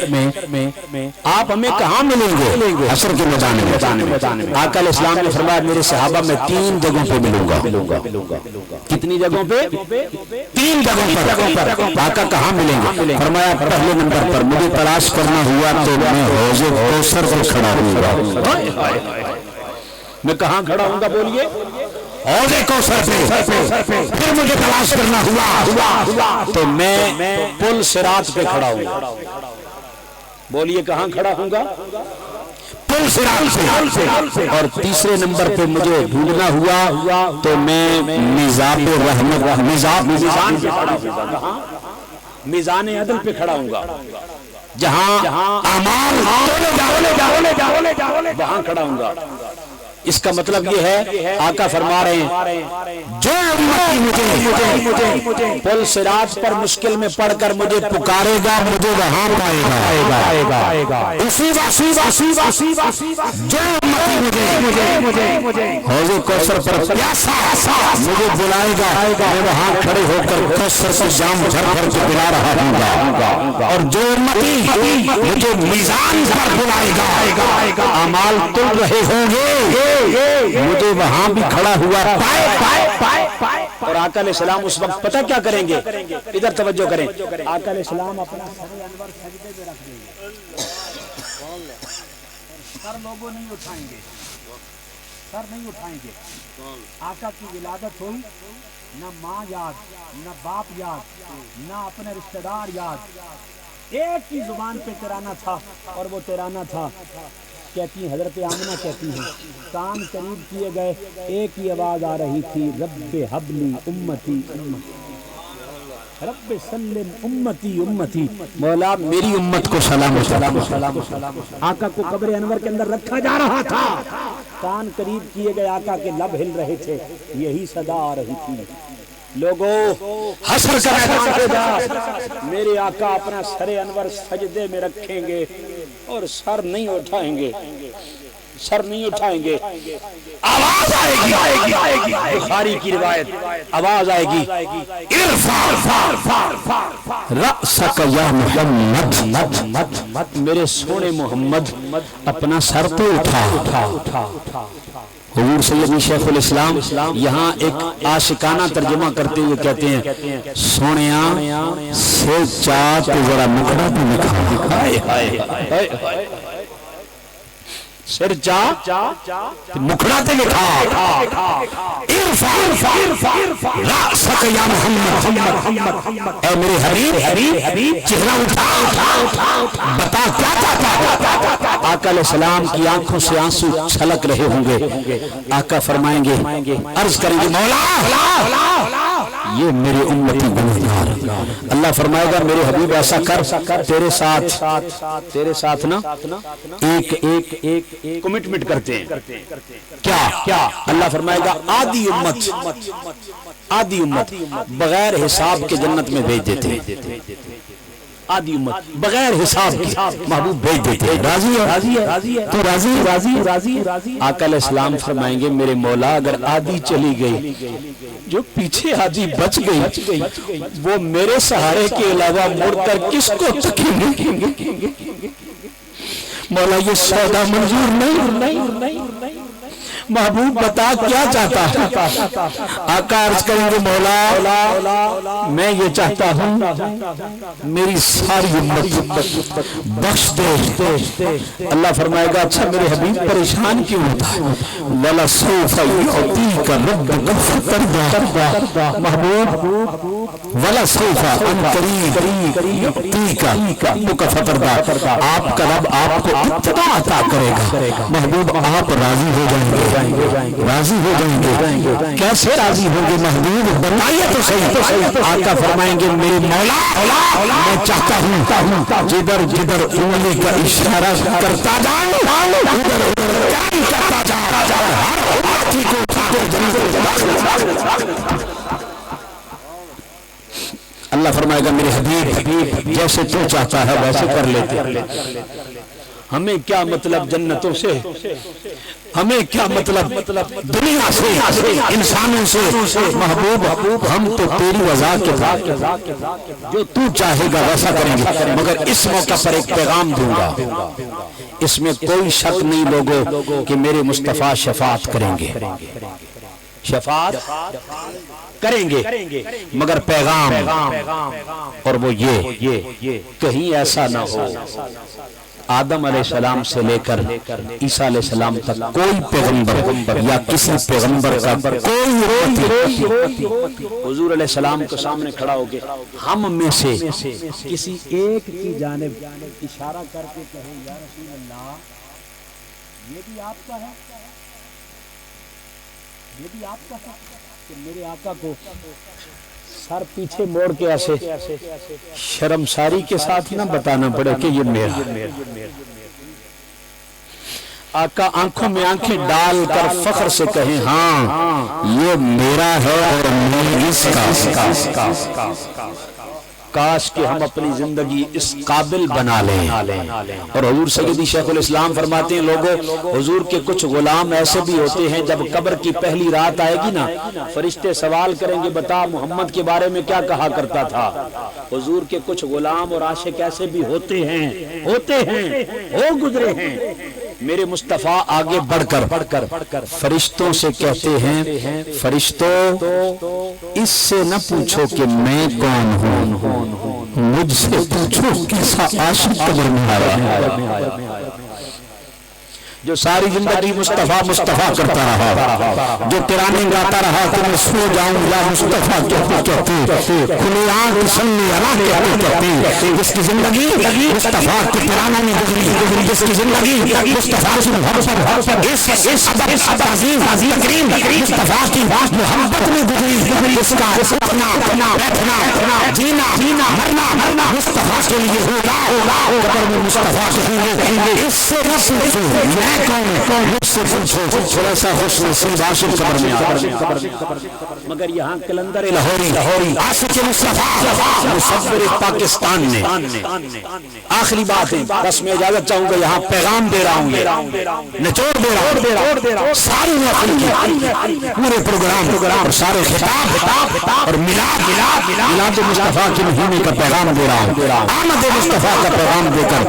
آپ ہمیں کہاں ملیں گے؟ حشر کے میدان میں. آقا علیہ السلام نے فرمایا میرے صحابہ میں 3 جگہوں پہ ملوں گا. کتنی جگہوں پہ؟ 3 جگہوں پر. آقا کہاں ملیں گے؟ فرمایا پہلے نمبر پر مجھے تلاش کرنا ہوا تو میں حوض کوثر پر کھڑا ہوں گا. میں کہاں کھڑا ہوں گا بولیے؟ حوض کوثر پہ. پھر مجھے تلاش کرنا ہوا تو میں پل صراط پہ کھڑا ہوں گا. بولیے کہاں کھڑا ہوں گا؟ پل صراط پہ. اور تیسرے نمبر پہ مجھے ڈھونڈنا ہوا تو میں میزان رحمت میزان پہ کھڑا ہوں گا. میزان عدل پہ کھڑا ہوں گا جہاں اعمال وہاں کھڑا ہوں گا. اس کا مطلب یہ ہے آقا فرما رہے ہیں جو مجھے پل صراط پر مشکل میں پڑھ کر مجھے پکارے گا مجھے وہاں پائے گا. اسی جو مجھے حوض کوثر پر پیاسا مجھے بلائے گا میں وہاں کھڑے ہو کر کوثر سے جام بھر بھر کے پلا رہا ہوں گا. اور جو مجھے میزان پر بلائے گا اعمال تل رہے ہوں گے مجھے وہاں بھی کھڑا ہوا پائے. اور آقا علیہ السلام اس وقت پتہ کیا کریں گے؟ ادھر توجہ کریں. آقا علیہ السلام اپنا سر انور سجدے پہ رکھ دیں گے. سر لوگوں نہیں اٹھائیں گے، سر نہیں اٹھائیں گے. آقا کی ولادت ہوئی، نہ ماں یاد، نہ باپ یاد، نہ اپنے رشتہ دار یاد. ایک ہی زبان پہ ترانہ تھا اور وہ ترانہ تھا کہتی ہیں حضرت آمنہ کہتی ہیں کان قریب کیے گئے ایک ہی آواز آ رہی تھی رب حبلی امتی امتی رب سلم امتی امتی. مولا میری امت کو سلام. آقا کو قبر انور کے اندر رکھا جا رہا تھا، کان قریب کیے گئے آقا کے لب ہل رہے تھے، یہی صدا آ رہی تھی لوگوں حشر کا میدان ہوگا. میرے آقا اپنا سر انور سجدے میں رکھیں گے اور سر نہیں اٹھائیں گے، سر نہیں اٹھائیں گے. آواز آئے گی بخاری کی روایت آواز آئے گی رأسک یا محمد، میرے سونے محمد اپنا سر تو اٹھا. حضور سیدنا شیخ الاسلام یہاں ایک عاشقانہ ترجمہ کرتے ہوئے کہتے ہیں سونیا سے چاہت ذرا مکھڑا تو نکھا. سر چاہ مکھڑا تے لکھا رأسک یا محمد، اے میرے حبیب چہرہ اٹھا بتا کیا چاہتا. آقا علیہ السلام کی آنکھوں سے آنسو چھلک رہے ہوں گے. آقا فرمائیں گے عرض کریں گے مولا یہ میری امتی گنہگار. اللہ فرمائے گا میرے حبیب ایسا کر تیرے ساتھ نا ایک کمٹمنٹ کرتے ہیں. کیا اللہ فرمائے گا آدھی امت بغیر حساب کے جنت میں بھیج دیتے ہیں. آدھی امت بغیر حساب کی محبوب بھیج دیتے ہیں. راضی ہے تو راضی. آقا علیہ السلام فرمائیں گے میرے مولا اگر آدھی چلی گئی جو پیچھے آدھی بچ گئی وہ میرے سہارے کے علاوہ مڑ کر کس کو تکیں گے؟ مولا یہ سودا منظور نہیں. محبوب بتا کیا چاہتا ہے؟ آقا عرض کریں گے مولا میں یہ چاہتا ہوں میری ساری امت بخش دے۔ اللہ فرمائے گا اچھا میرے حبیب پریشان کیوں ہوتا ہے؟ وَلَسَوْفَ يُعْطِيكَ رَبُّكَ فَتَرْضَىٰ، محبوب وَلَسَوْفَ عَنْ قَرِيبٍ يُعْطِيكَ رَبُّكَ فَتَرْضَىٰ، آپ کا رب آپ کو اتنا عطا کرے گا محبوب آپ راضی ہو جائیں گے، راضی ہو جائیں گے۔ کیسے راضی ہوں گے محبوب بتائیے تو صحیح۔ آقا فرمائیں گے میرے مولا میں چاہتا ہوں جدھر جدھر انگلی کا اشارہ کرتا جاؤں ادھر ادھر جاری کرتا جاؤں، ہر ہاتھی کو اٹھا کر جنت میں داخل کر۔ اللہ فرمائے گا میرے حبیب جیسے تو چاہتا ہے ویسے کر لیتے۔ ہمیں کیا مطلب جنتوں سے، ہمیں کیا مطلب دنیا سے، انسانوں سے؟ محبوب ہم تو تیری رضا کے تھے، جو تو چاہے گا ویسا کریں گے، مگر اس موقع پر ایک پیغام دوں گا، اس میں کوئی شک نہیں لوگوں کہ میرے مصطفیٰ شفاعت کریں گے، شفاعت کریں گے، مگر پیغام اور وہ یہ کہیں ایسا نہ ہو آدم علیہ السلام سے لے کر عیسیٰ علیہ السلام تک کوئی پیغمبر یا کسی پیغمبر کا کوئی امتی حضور علیہ السلام کے سامنے کھڑا ہو کے ہم میں سے کسی ایک کی جانب اشارہ کر کے کہیں یا رسول اللہ یہ بھی آپ کا ہے، یہ بھی آپ کا ہے، کہ میرے آقا کو سر پیچھے موڑ کے ایسے شرمساری کے ساتھ نہ بتانا پڑے کہ یہ میرا۔ آقا آنکھوں میں آنکھیں ڈال کر فخر سے کہیں ہاں یہ میرا ہے اور میں اس کا۔ کاش کہ ہم اپنی زندگی اس قابل بنا لیں۔ اور حضور سیدی شیخ الاسلام فرماتے ہیں لوگوں حضور کے کچھ غلام ایسے بھی ہوتے ہیں جب قبر کی پہلی رات آئے گی نا فرشتے سوال کریں گے بتا محمد کے بارے میں کیا کہا کرتا تھا۔ حضور کے کچھ غلام اور عاشق ایسے بھی ہوتے ہیں ہو گزرے ہیں۔ میرے مصطفیٰ آگے بڑھ کر فرشتوں سے کہتے ہیں فرشتوں اس سے نہ پوچھو کہ میں کون ہوں، مجھ سے پوچھو کیسا عاشق قبر میں آیا جو ساری زندگی مصطفیٰ مصطفیٰ کرتا رہا، جو ترانے گاتا رہا کہ میں سو جاؤں یا مصطفیٰ کہتے کھلے آنکھ سننے اللہ کہتے، جس کی زندگی مصطفیٰ کے ترانوں میں گزری، جس کی زندگی مصطفیٰ کی محبت اس عظیم تکریم مصطفیٰ کی محبت میں گزری، جس کا اپنا بیٹھنا جینا مرنا مصطفیٰ کے لیے ہوگا، قبر میں مصطفیٰ کے لیے اس سے نہ پوچھو تھوڑا سا حسن نصیب عاشق قبر میں آ، مگر یہاں کلندر لاہوری عاشق مصطفیٰ مصور پاکستان نے آخری بات ہے، بس میں اجازت چاہوں گا یہاں پیغام دے رہا ہوں، نچوڑ دے رہا ہوں ساری محفل پورے پروگرام اور سارے خطاب اور میلاد مصطفیٰ کے مہینے کا پیغام دے رہا ہوں، آمد مصطفیٰ کا پیغام دے کر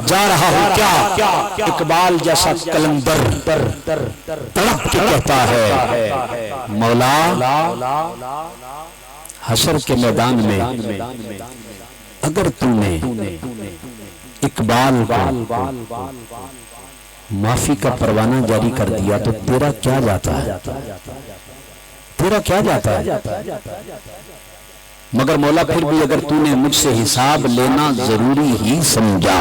جا رہا ہوں۔ کیا اقبال جیسا کلندر تڑپ کے کہتا ہے مولا حشر کے میدان میں اگر تم نے اقبال کو معافی کا پروانہ جاری کر دیا تو تیرا کیا جاتا ہے، تیرا کیا جاتا ہے؟ مگر مولا پھر بھی اگر تو نے مجھ سے حساب لینا ضروری ہی سمجھا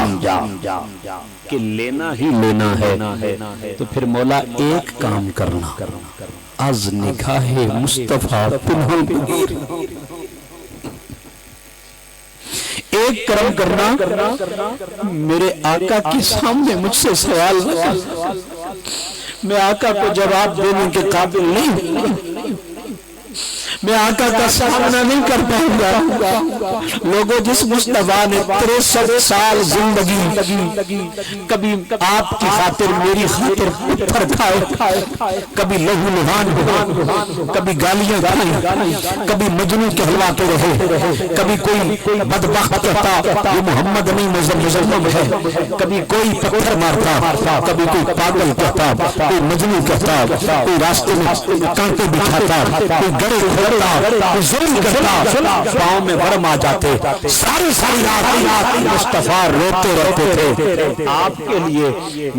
کہ لینا ہی لینا ہے تو پھر مولا ایک کام کرنا، از نکاح مصطفیٰ پنہاں بگیر ایک کرم کرنا، میرے آقا کے سامنے مجھ سے سوال نہ کر، میں آقا کو جواب دینے کے قابل نہیں، میں آقا کا سامنا نہیں کر پاؤں گا۔ لوگوں جس مصطفیٰ نے 63 سال زندگی کبھی آپ کی خاطر میری خاطر پتھر کھائے، کبھی لہو لہان، کبھی گالیاں کھائیں، کبھی مجنون کہلواتے رہے، کبھی کوئی بدبخت کہتا یہ محمد نہیں مزمم ہے، کبھی کوئی پتھر مارتا، کبھی کوئی پاگل کہتا، کوئی مجنون کہتا، کوئی راستے میں کانٹے بچھاتا، کوئی گڑے کھولتا، کوئی ظلم کرتا، پاؤں میں ورم آ جاتے، ساری رات مصطفیٰ روتے رہتے تھے آپ کے لیے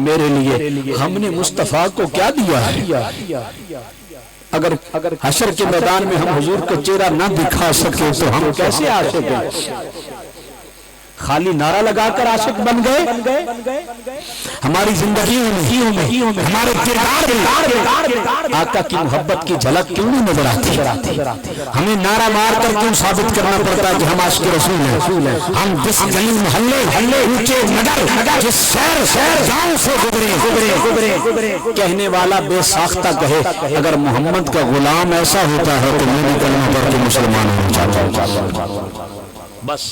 میرے لیے۔ ہم نے مصطفیٰ کو کیا دیا ہے؟ اگر حشر کے میدان میں ہم حضور کا چہرہ نہ دکھا سکے تو ہم کیسے عاشق ہیں؟ خالی نعرہ لگا کر عاشق بن گئے؟ ہماری زندگیوں میں ہمارے کردار میں آقا کی محبت کی جھلک کیوں نہیں نظر آتی؟ ہمیں نعرہ مار کر کیوں ثابت کرنا پڑتا ہے کہ ہم عاشق رسول ہیں؟ ہم جس گلی محلے اونچے نگر جس شہر گاؤں سے گزرے، کہنے والا بے ساختہ کہے اگر محمد کا غلام ایسا ہوتا ہے تو میں بھی کلمہ پڑھ کے مسلمان ہونا چاہتا ہوں۔ بس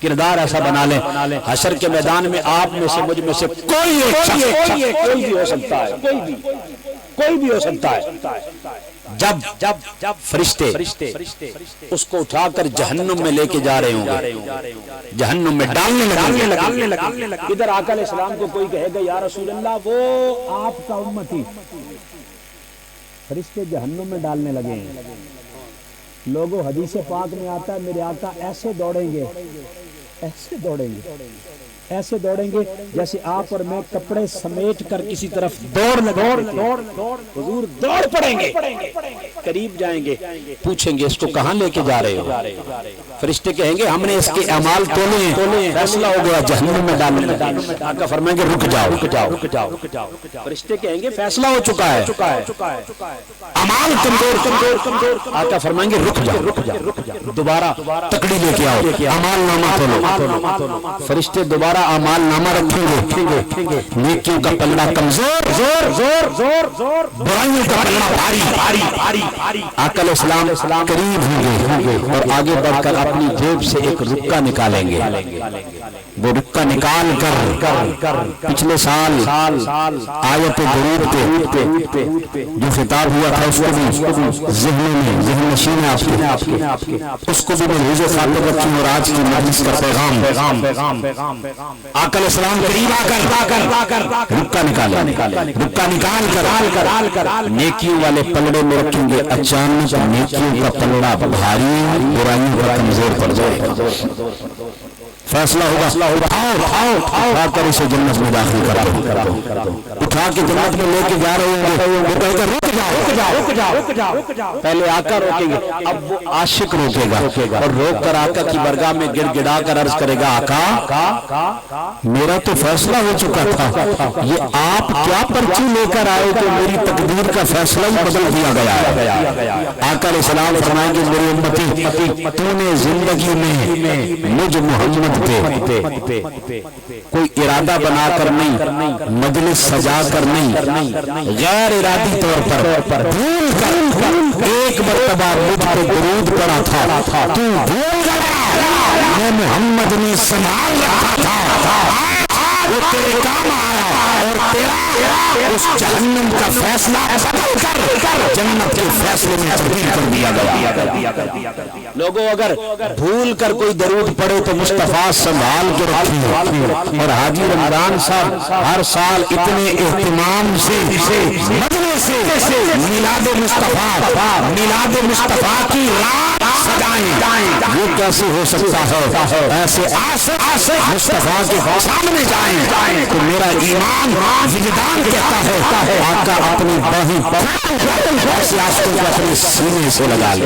کردار ایسا بنا لیں، حشر کے میدان میں آپ میں سے مجھ میں سے کوئی بھی ہو سکتا ہے، کوئی بھی ہو سکتا ہے۔ جب فرشتے اس کو اٹھا کر جہنم میں لے کے جا رہے ہوں گے، جہنم میں ڈالنے لگے، ادھر آقا علیہ السلام کو کوئی کہے گا یا رسول اللہ وہ آپ کا امتی، فرشتے جہنم میں ڈالنے لگے ہیں۔ لوگوں حدیث پاک میں آتا ہے میرے آقا ایسے دوڑیں گے ایسے دوڑیں گے جیسے آپ اور میں کپڑے سمیٹ کر کسی طرف حضور دوڑ پڑیں گے، قریب جائیں گے، پوچھیں گے اس کو کہاں لے کے جا رہے ہو؟ فرشتے کہیں گے ہم نے اس کے اعمال تولے ہیں، فیصلہ ہو گیا جہنم میں ڈالنے لگا۔ آقا فرمائیں گے رک جاؤ۔ فرشتے کہیں گے فیصلہ ہو چکا ہے، اعمال کمزور۔ آقا فرمائیں گے رک جاؤ، دوبارہ تکڑی لے کے آؤ، اعمال نامہ تولو۔ فرشتے دوبارہ اعمال نامہ رکھیں گے، نیکیوں کا پلڑا کمزور، برائیوں کا پلڑا بھاری۔ آقا علیہ السلام قریب ہوں گے اور آگے بڑھ کر اپنی جیب سے ایک رکا نکالیں گے، وہ رکا نکال کر پچھلے سال آیت درود پہ جو خطاب ہوا تھا اس کو بھی ذہن نشین ہے آپ کے، اس کو بھی میں روزے خاطر رکھوں اور آج کی مجلس کا پیغام آقا علیہ السلام قریب آ کر رکا نکال کر نیکیوں والے پلڑے میں رکھیں گے، اچانک نیکیوں کا پلڑا بھاری، برائیوں کا کمزور پڑ جائے، فیصلہ ہوگا اٹھا کر اسے جنت میں داخل کرا دو، اٹھا کے جنت میں لے کے جا رہے ہوں، وہ کہے گا رک جاؤ، پہلے آقا روکیں گے، اب وہ عاشق روکے گا اور روک کر آقا کی برگاہ میں گڑ گڑا کر عرض کرے گا آقا میرا تو فیصلہ ہو چکا تھا، یہ آپ کیا پرچی لے کر آئے کہ میری تقدیر کا فیصلہ ہی بدل دیا گیا ہے؟ آقا علیہ السلام فرمائیں گے میرے امتی تو نے زندگی میں مجھ محمد پہ کوئی ارادہ بنا کر نہیں، مجلس سجا کر نہیں، غیر ارادی طور پر بھول کر ایک مرتبہ مجھ پہ درود پڑا تھا، تو بھول گیا میں محمد نے سنبھال رکھا تھا، وہ تیرے کام آیا اور تیرا اس جہنم کا فیصلہ بدل کر جنت کے فیصلے میں تبدیل کر دیا گیا۔ لوگوں اگر بھول کر کوئی درود پڑے تو مصطفیٰ سنبھال کے رکھیں، اور حاجی رمضان صاحب ہر سال اتنے اہتمام سے مجلس سے میلاد مصطفیٰ کی رات سجائیں، یہ کیسے ہو سکتا ہے؟ ایسے عاشق مصطفیٰ کے سامنے جائیں تو میرا ایمان وجدان کہتا ہے آقا اپنی باہیں ایسے عاشقوں کو اپنے سینے سے لگا لے۔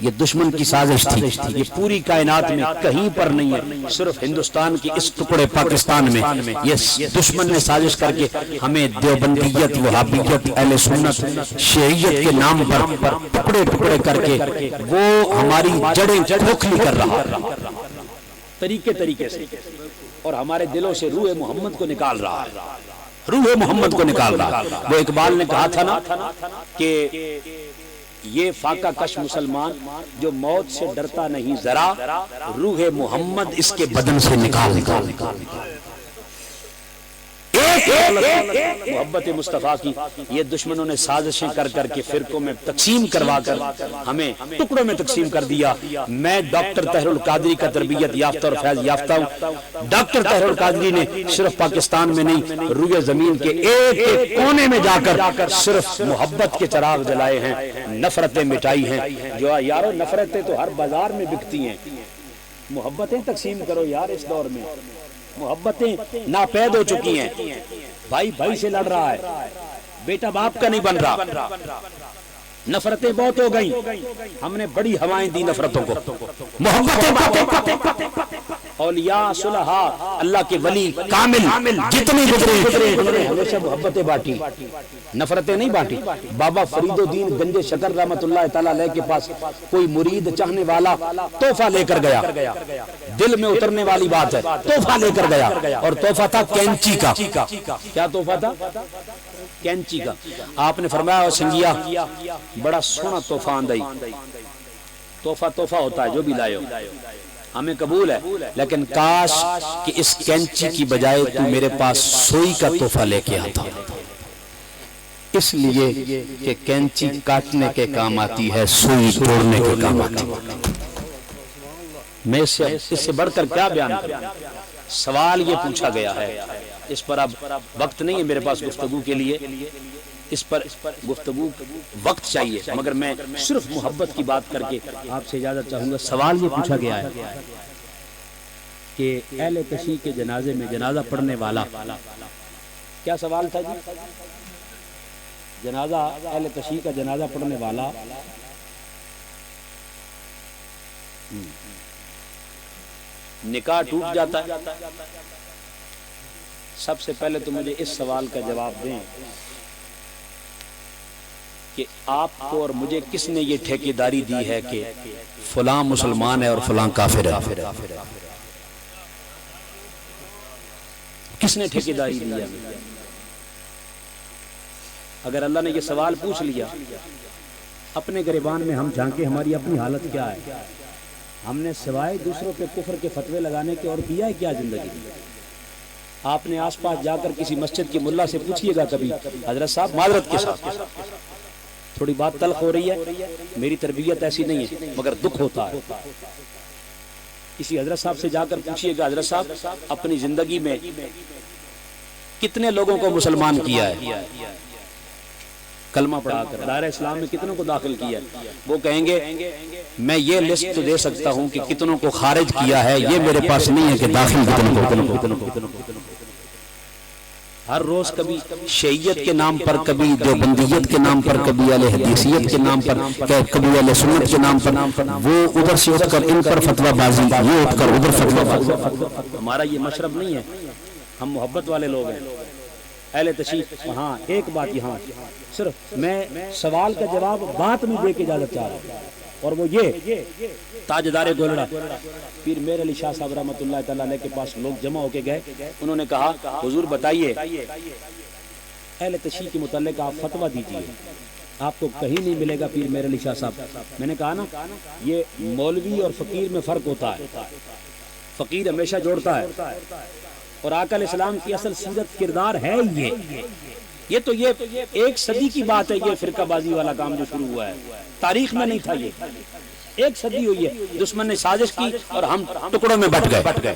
یہ دشمن کی سازش تھی، یہ پوری کائنات میں کہیں پر نہیں ہے، صرف ہندوستان کے اس ٹکڑے پاکستان میں یہ دشمن نے سازش کر کے ہمیں دیوبندیت، وہابیت، اہل سنت، شیعیت کے نام پر ٹکڑے ٹکڑے کر کے وہ ہماری جڑیں کھوکھلی کر رہا طریقے سے، اور ہمارے دلوں سے روح محمد کو نکال رہا ہے، روح محمد کو نکال رہا ہے۔ وہ اقبال نے کہا تھا نا کہ یہ فاقہ کش مسلمان جو موت سے ڈرتا نہیں ذرا، روح محمد اس کے بدن سے نکال محبت مصطفیٰ کی یہ دشمنوں نے سازشیں کر کر کے فرقوں میں تقسیم کروا کر ہمیں ٹکڑوں میں تقسیم کر دیا۔ میں ڈاکٹر طاہر القادری کا تربیت یافتہ اور فیض یافتہ ہوں۔ ڈاکٹر طاہر القادری نے صرف پاکستان میں نہیں، روئے زمین کے ایک ایک کونے میں جا کر صرف محبت کے چراغ جلائے ہیں، نفرتیں مٹائی ہیں۔ جو یارو نفرتیں تو ہر بازار میں بکتی ہیں، محبتیں تقسیم کرو یار۔ اس دور میں محبتیں ناپید ہو چکی ہیں، بھائی بھائی سے لڑ رہا ہے، بیٹا باپ کا نہیں بن رہا، نفرتیں بہت ہو گئیں، ہم نے بڑی ہوائیں دی نفرتوں کو، محبتیں اولیاء صلحاء اللہ کے ولی کامل جتنے گزرے ہمیشہ محبتیں بانٹی، نفرتیں نہیں بانٹی۔ بابا فرید الدین گنج شکر رحمت اللہ تعالیٰ علیہ کے پاس کوئی مرید چاہنے والا تحفہ لے کر گیا، دل میں اترنے والی بات ہے، تحفہ لے کر گیا، اور تحفہ تھا کینچی کا۔ کیا تحفہ تھا؟ کینچی کا۔ آپ نے فرمایا سنگیا بڑا سونا تحفہ آندائی، تحفہ ہوتا ہے جو بھی لائے ہو، ہمیں قبول ہے، لیکن کاش کہ اس کینچی کی بجائے تو میرے پاس سوئی کا تحفہ لے کے آتا، اس لیے کہ کینچی کاٹنے کے کام آتی ہے، سوئی توڑنے کے کام آتی ہے۔ میں اس سے بڑھ کر کیا بیان کروں؟ سوال یہ پوچھا گیا ہے، اس پر اب وقت نہیں ہے میرے پاس گفتگو کے لیے، اس پر گفتگو وقت چاہیے، مگر میں صرف محبت کی بات کر کے آپ سے اجازت چاہوں گا۔ سوال یہ پوچھا گیا ہے کہ اہل تشیع کے جنازے میں جنازہ پڑھنے والا، کیا سوال تھا جی؟ جنازہ اہل تشیع کا جنازہ پڑھنے والا نکاح ٹوٹ جاتا ہے؟ سب سے پہلے تو مجھے اس سوال کا جواب دیں کہ آپ کو اور مجھے کس نے یہ ٹھیکیداری دی ہے کہ فلاں مسلمان ہے اور فلاں کافر ہے؟ کس نے ٹھیکیداری دی ہے؟ اگر اللہ نے یہ سوال پوچھ لیا، اپنے گریبان میں ہم جھانکے ہماری اپنی حالت کیا ہے؟ ہم نے سوائے دوسروں پہ کفر کے فتوے لگانے کے اور کیا ہے کیا زندگی میں؟ آپ نے آس پاس جا کر کسی مسجد کے ملا سے پوچھئے گا کبھی، حضرت صاحب معذرت کے ساتھ تھوڑی بات تلخ ہو رہی ہے، میری تربیت ایسی نہیں ہے مگر دکھ ہوتا ہے، کسی حضرت صاحب سے جا کر پوچھئے گا حضرت صاحب اپنی زندگی میں کتنے لوگوں کو مسلمان کیا ہے، کلمہ پڑھا کر دائرہ اسلام میں کتنوں کو داخل کیا ہے؟ وہ کہیں گے میں یہ لسٹ تو دے سکتا ہوں کہ کتنوں کو خارج کیا ہے، یہ میرے پاس نہیں ہے کہ داخل کتنوں کو۔ ہر روز کبھی شیعیت کے نام پر، کبھی دیوبندیت کے نام پر، کبھی اہل حدیثیت کے نام پر، کبھی اہل سنت کے نام پر، وہ ادھر سے اٹھ کر ان پر فتویٰ بازی، یہ اٹھ کر ادھر فتویٰ بازی۔ ہمارا یہ مشرب نہیں ہے، ہم محبت والے لوگ ہیں اہل تشیع۔ ہاں ایک بات یہاں صرف میں سوال کا جواب بات میں دے کے اجازت چاہ رہا ہوں، اور وہ یہ تاجدار گولڑا پیر میر علی شاہ صاحب رحمۃ اللہ تعالیٰ علیہ کے پاس لوگ جمع ہو کے گئے، انہوں نے کہا حضور بتائیے اہل تشیع کے متعلق آپ فتویٰ دیجئے، آپ کو کہیں نہیں ملے گا پیر میر علی شاہ صاحب۔ میں نے کہا نا یہ مولوی اور فقیر میں فرق ہوتا ہے، فقیر ہمیشہ جوڑتا ہے، اور آقا علیہ السلام کی اصل سیرت کردار ہے یہ تو یہ ایک صدی کی بات ہے، یہ فرقہ بازی والا کام جو شروع ہوا ہے تاریخ میں نہیں تھا، یہ ایک صدی ہوئی ہے، دشمن نے سازش کی اور ہم ٹکڑوں میں بٹ گئے۔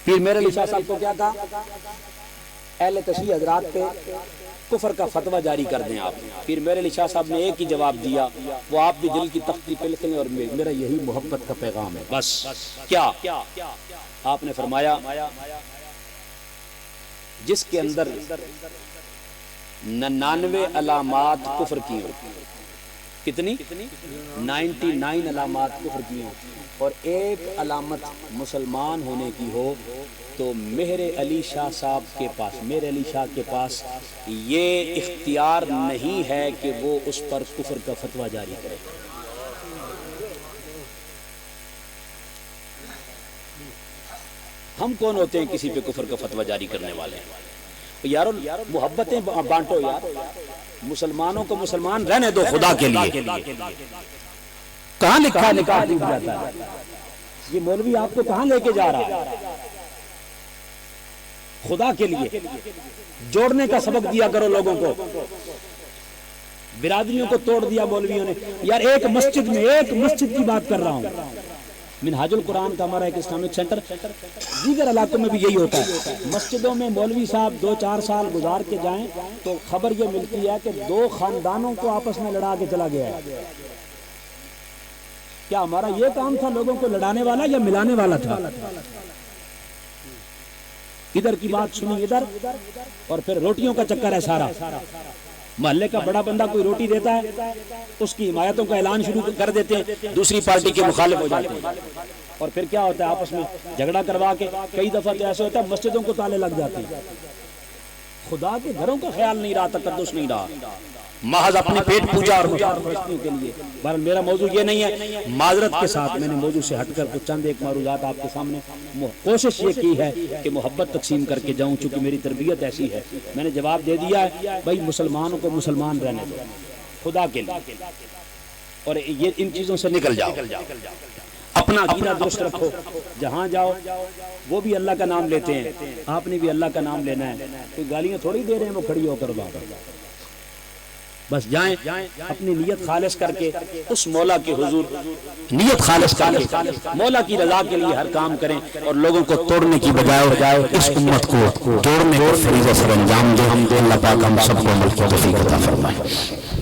پیر میرے علی شاہ صاحب کو کیا کہا؟ اہل تشیع حضرات پہ کفر کا فتویٰ جاری کر دیں آپ۔ پیر میرے علی شاہ صاحب نے ایک ہی جواب دیا، وہ آپ بھی دل کی تختی پہ لکھ لیں اور میرا یہی محبت کا پیغام ہے بس۔ کیا آپ نے فرمایا جس کے اندر 99 علامات کفر کی ہو، کتنی 99 علامات کفر کی ہیں، اور ایک علامت مسلمان ہونے کی ہو تو مہر علی شاہ صاحب کے پاس، مہر علی شاہ کے پاس یہ اختیار نہیں ہے کہ وہ اس پر کفر کا فتویٰ جاری کرے۔ ہم کون ہوتے ہیں کسی پہ کفر کا فتویٰ جاری کرنے والے؟ یارو محبتیں بانٹو یار، مسلمانوں کو مسلمان رہنے دو خدا کے لیے۔ کہاں لکھا ہے نکاح ٹوٹ جاتا ہے؟ یہ مولوی آپ کو کہاں لے کے جا رہا ہے؟ خدا کے لیے جوڑنے کا سبق دیا کرو لوگوں کو، برادریوں کو توڑ دیا مولویوں نے۔ یار ایک مسجد میں، ایک مسجد کی بات کر رہا ہوں، منہاج القرآن کا ہمارا ایک اسلامک سینٹر، دیگر علاقوں میں بھی یہی ہوتا ہے، مسجدوں میں مولوی صاحب 2-4 سال گزار کے جائیں تو خبر یہ ملتی ہے کہ 2 خاندانوں کو آپس میں لڑا کے چلا گیا ہے۔ کیا ہمارا یہ کام تھا لوگوں کو لڑانے والا یا ملانے والا تھا؟ ادھر کی بات سنی ادھر، اور پھر روٹیوں کا چکر ہے سارا۔ محلے کا بڑا بندہ کوئی روٹی دیتا ہے، اس کی حمایتوں کا اعلان شروع کر دیتے ہیں، دوسری پارٹی کے مخالف ہو جاتے ہیں، اور پھر کیا ہوتا ہے آپس میں جھگڑا کروا کے کئی دفعہ تو ایسا ہوتا ہے مسجدوں کو تالے لگ جاتے ہیں۔ خدا کے گھروں کا خیال نہیں رہا، تقدس نہیں رہا، محض اپنی پیٹ پوجا اور پرستیوں کے لیے۔ بہرحال میرا موضوع یہ نہیں ہے، معذرت کے ساتھ میں نے موضوع سے ہٹ کر کچھ چند ایک معروضات آپ کے سامنے، کوشش یہ کی ہے کہ محبت تقسیم کر کے جاؤں، چونکہ میری تربیت ایسی ہے۔ میں نے جواب دے دیا ہے، بھائی مسلمانوں کو مسلمان رہنے دو خدا کے لیے، اور یہ ان چیزوں سے نکل جاؤ، اپنا عقیدہ درست رکھو، جہاں جاؤ وہ بھی اللہ کا نام لیتے ہیں، آپ نے بھی اللہ کا نام لینا ہے، کوئی گالیاں تھوڑی دے رہے ہیں وہ کھڑی ہو کر وہاں پر، بس جائیں اپنی نیت خالص کر کے اس مولا کے حضور نیت خالص کر کے مولا کی رضا کے لیے ہر کام کریں، اور لوگوں کو توڑنے کی بجائے اس امت کو جوڑنے کو فریضہ سر انجام دیں۔ اللہ پاک ہم سب کو عمل کی توفیق عطا فرمائے۔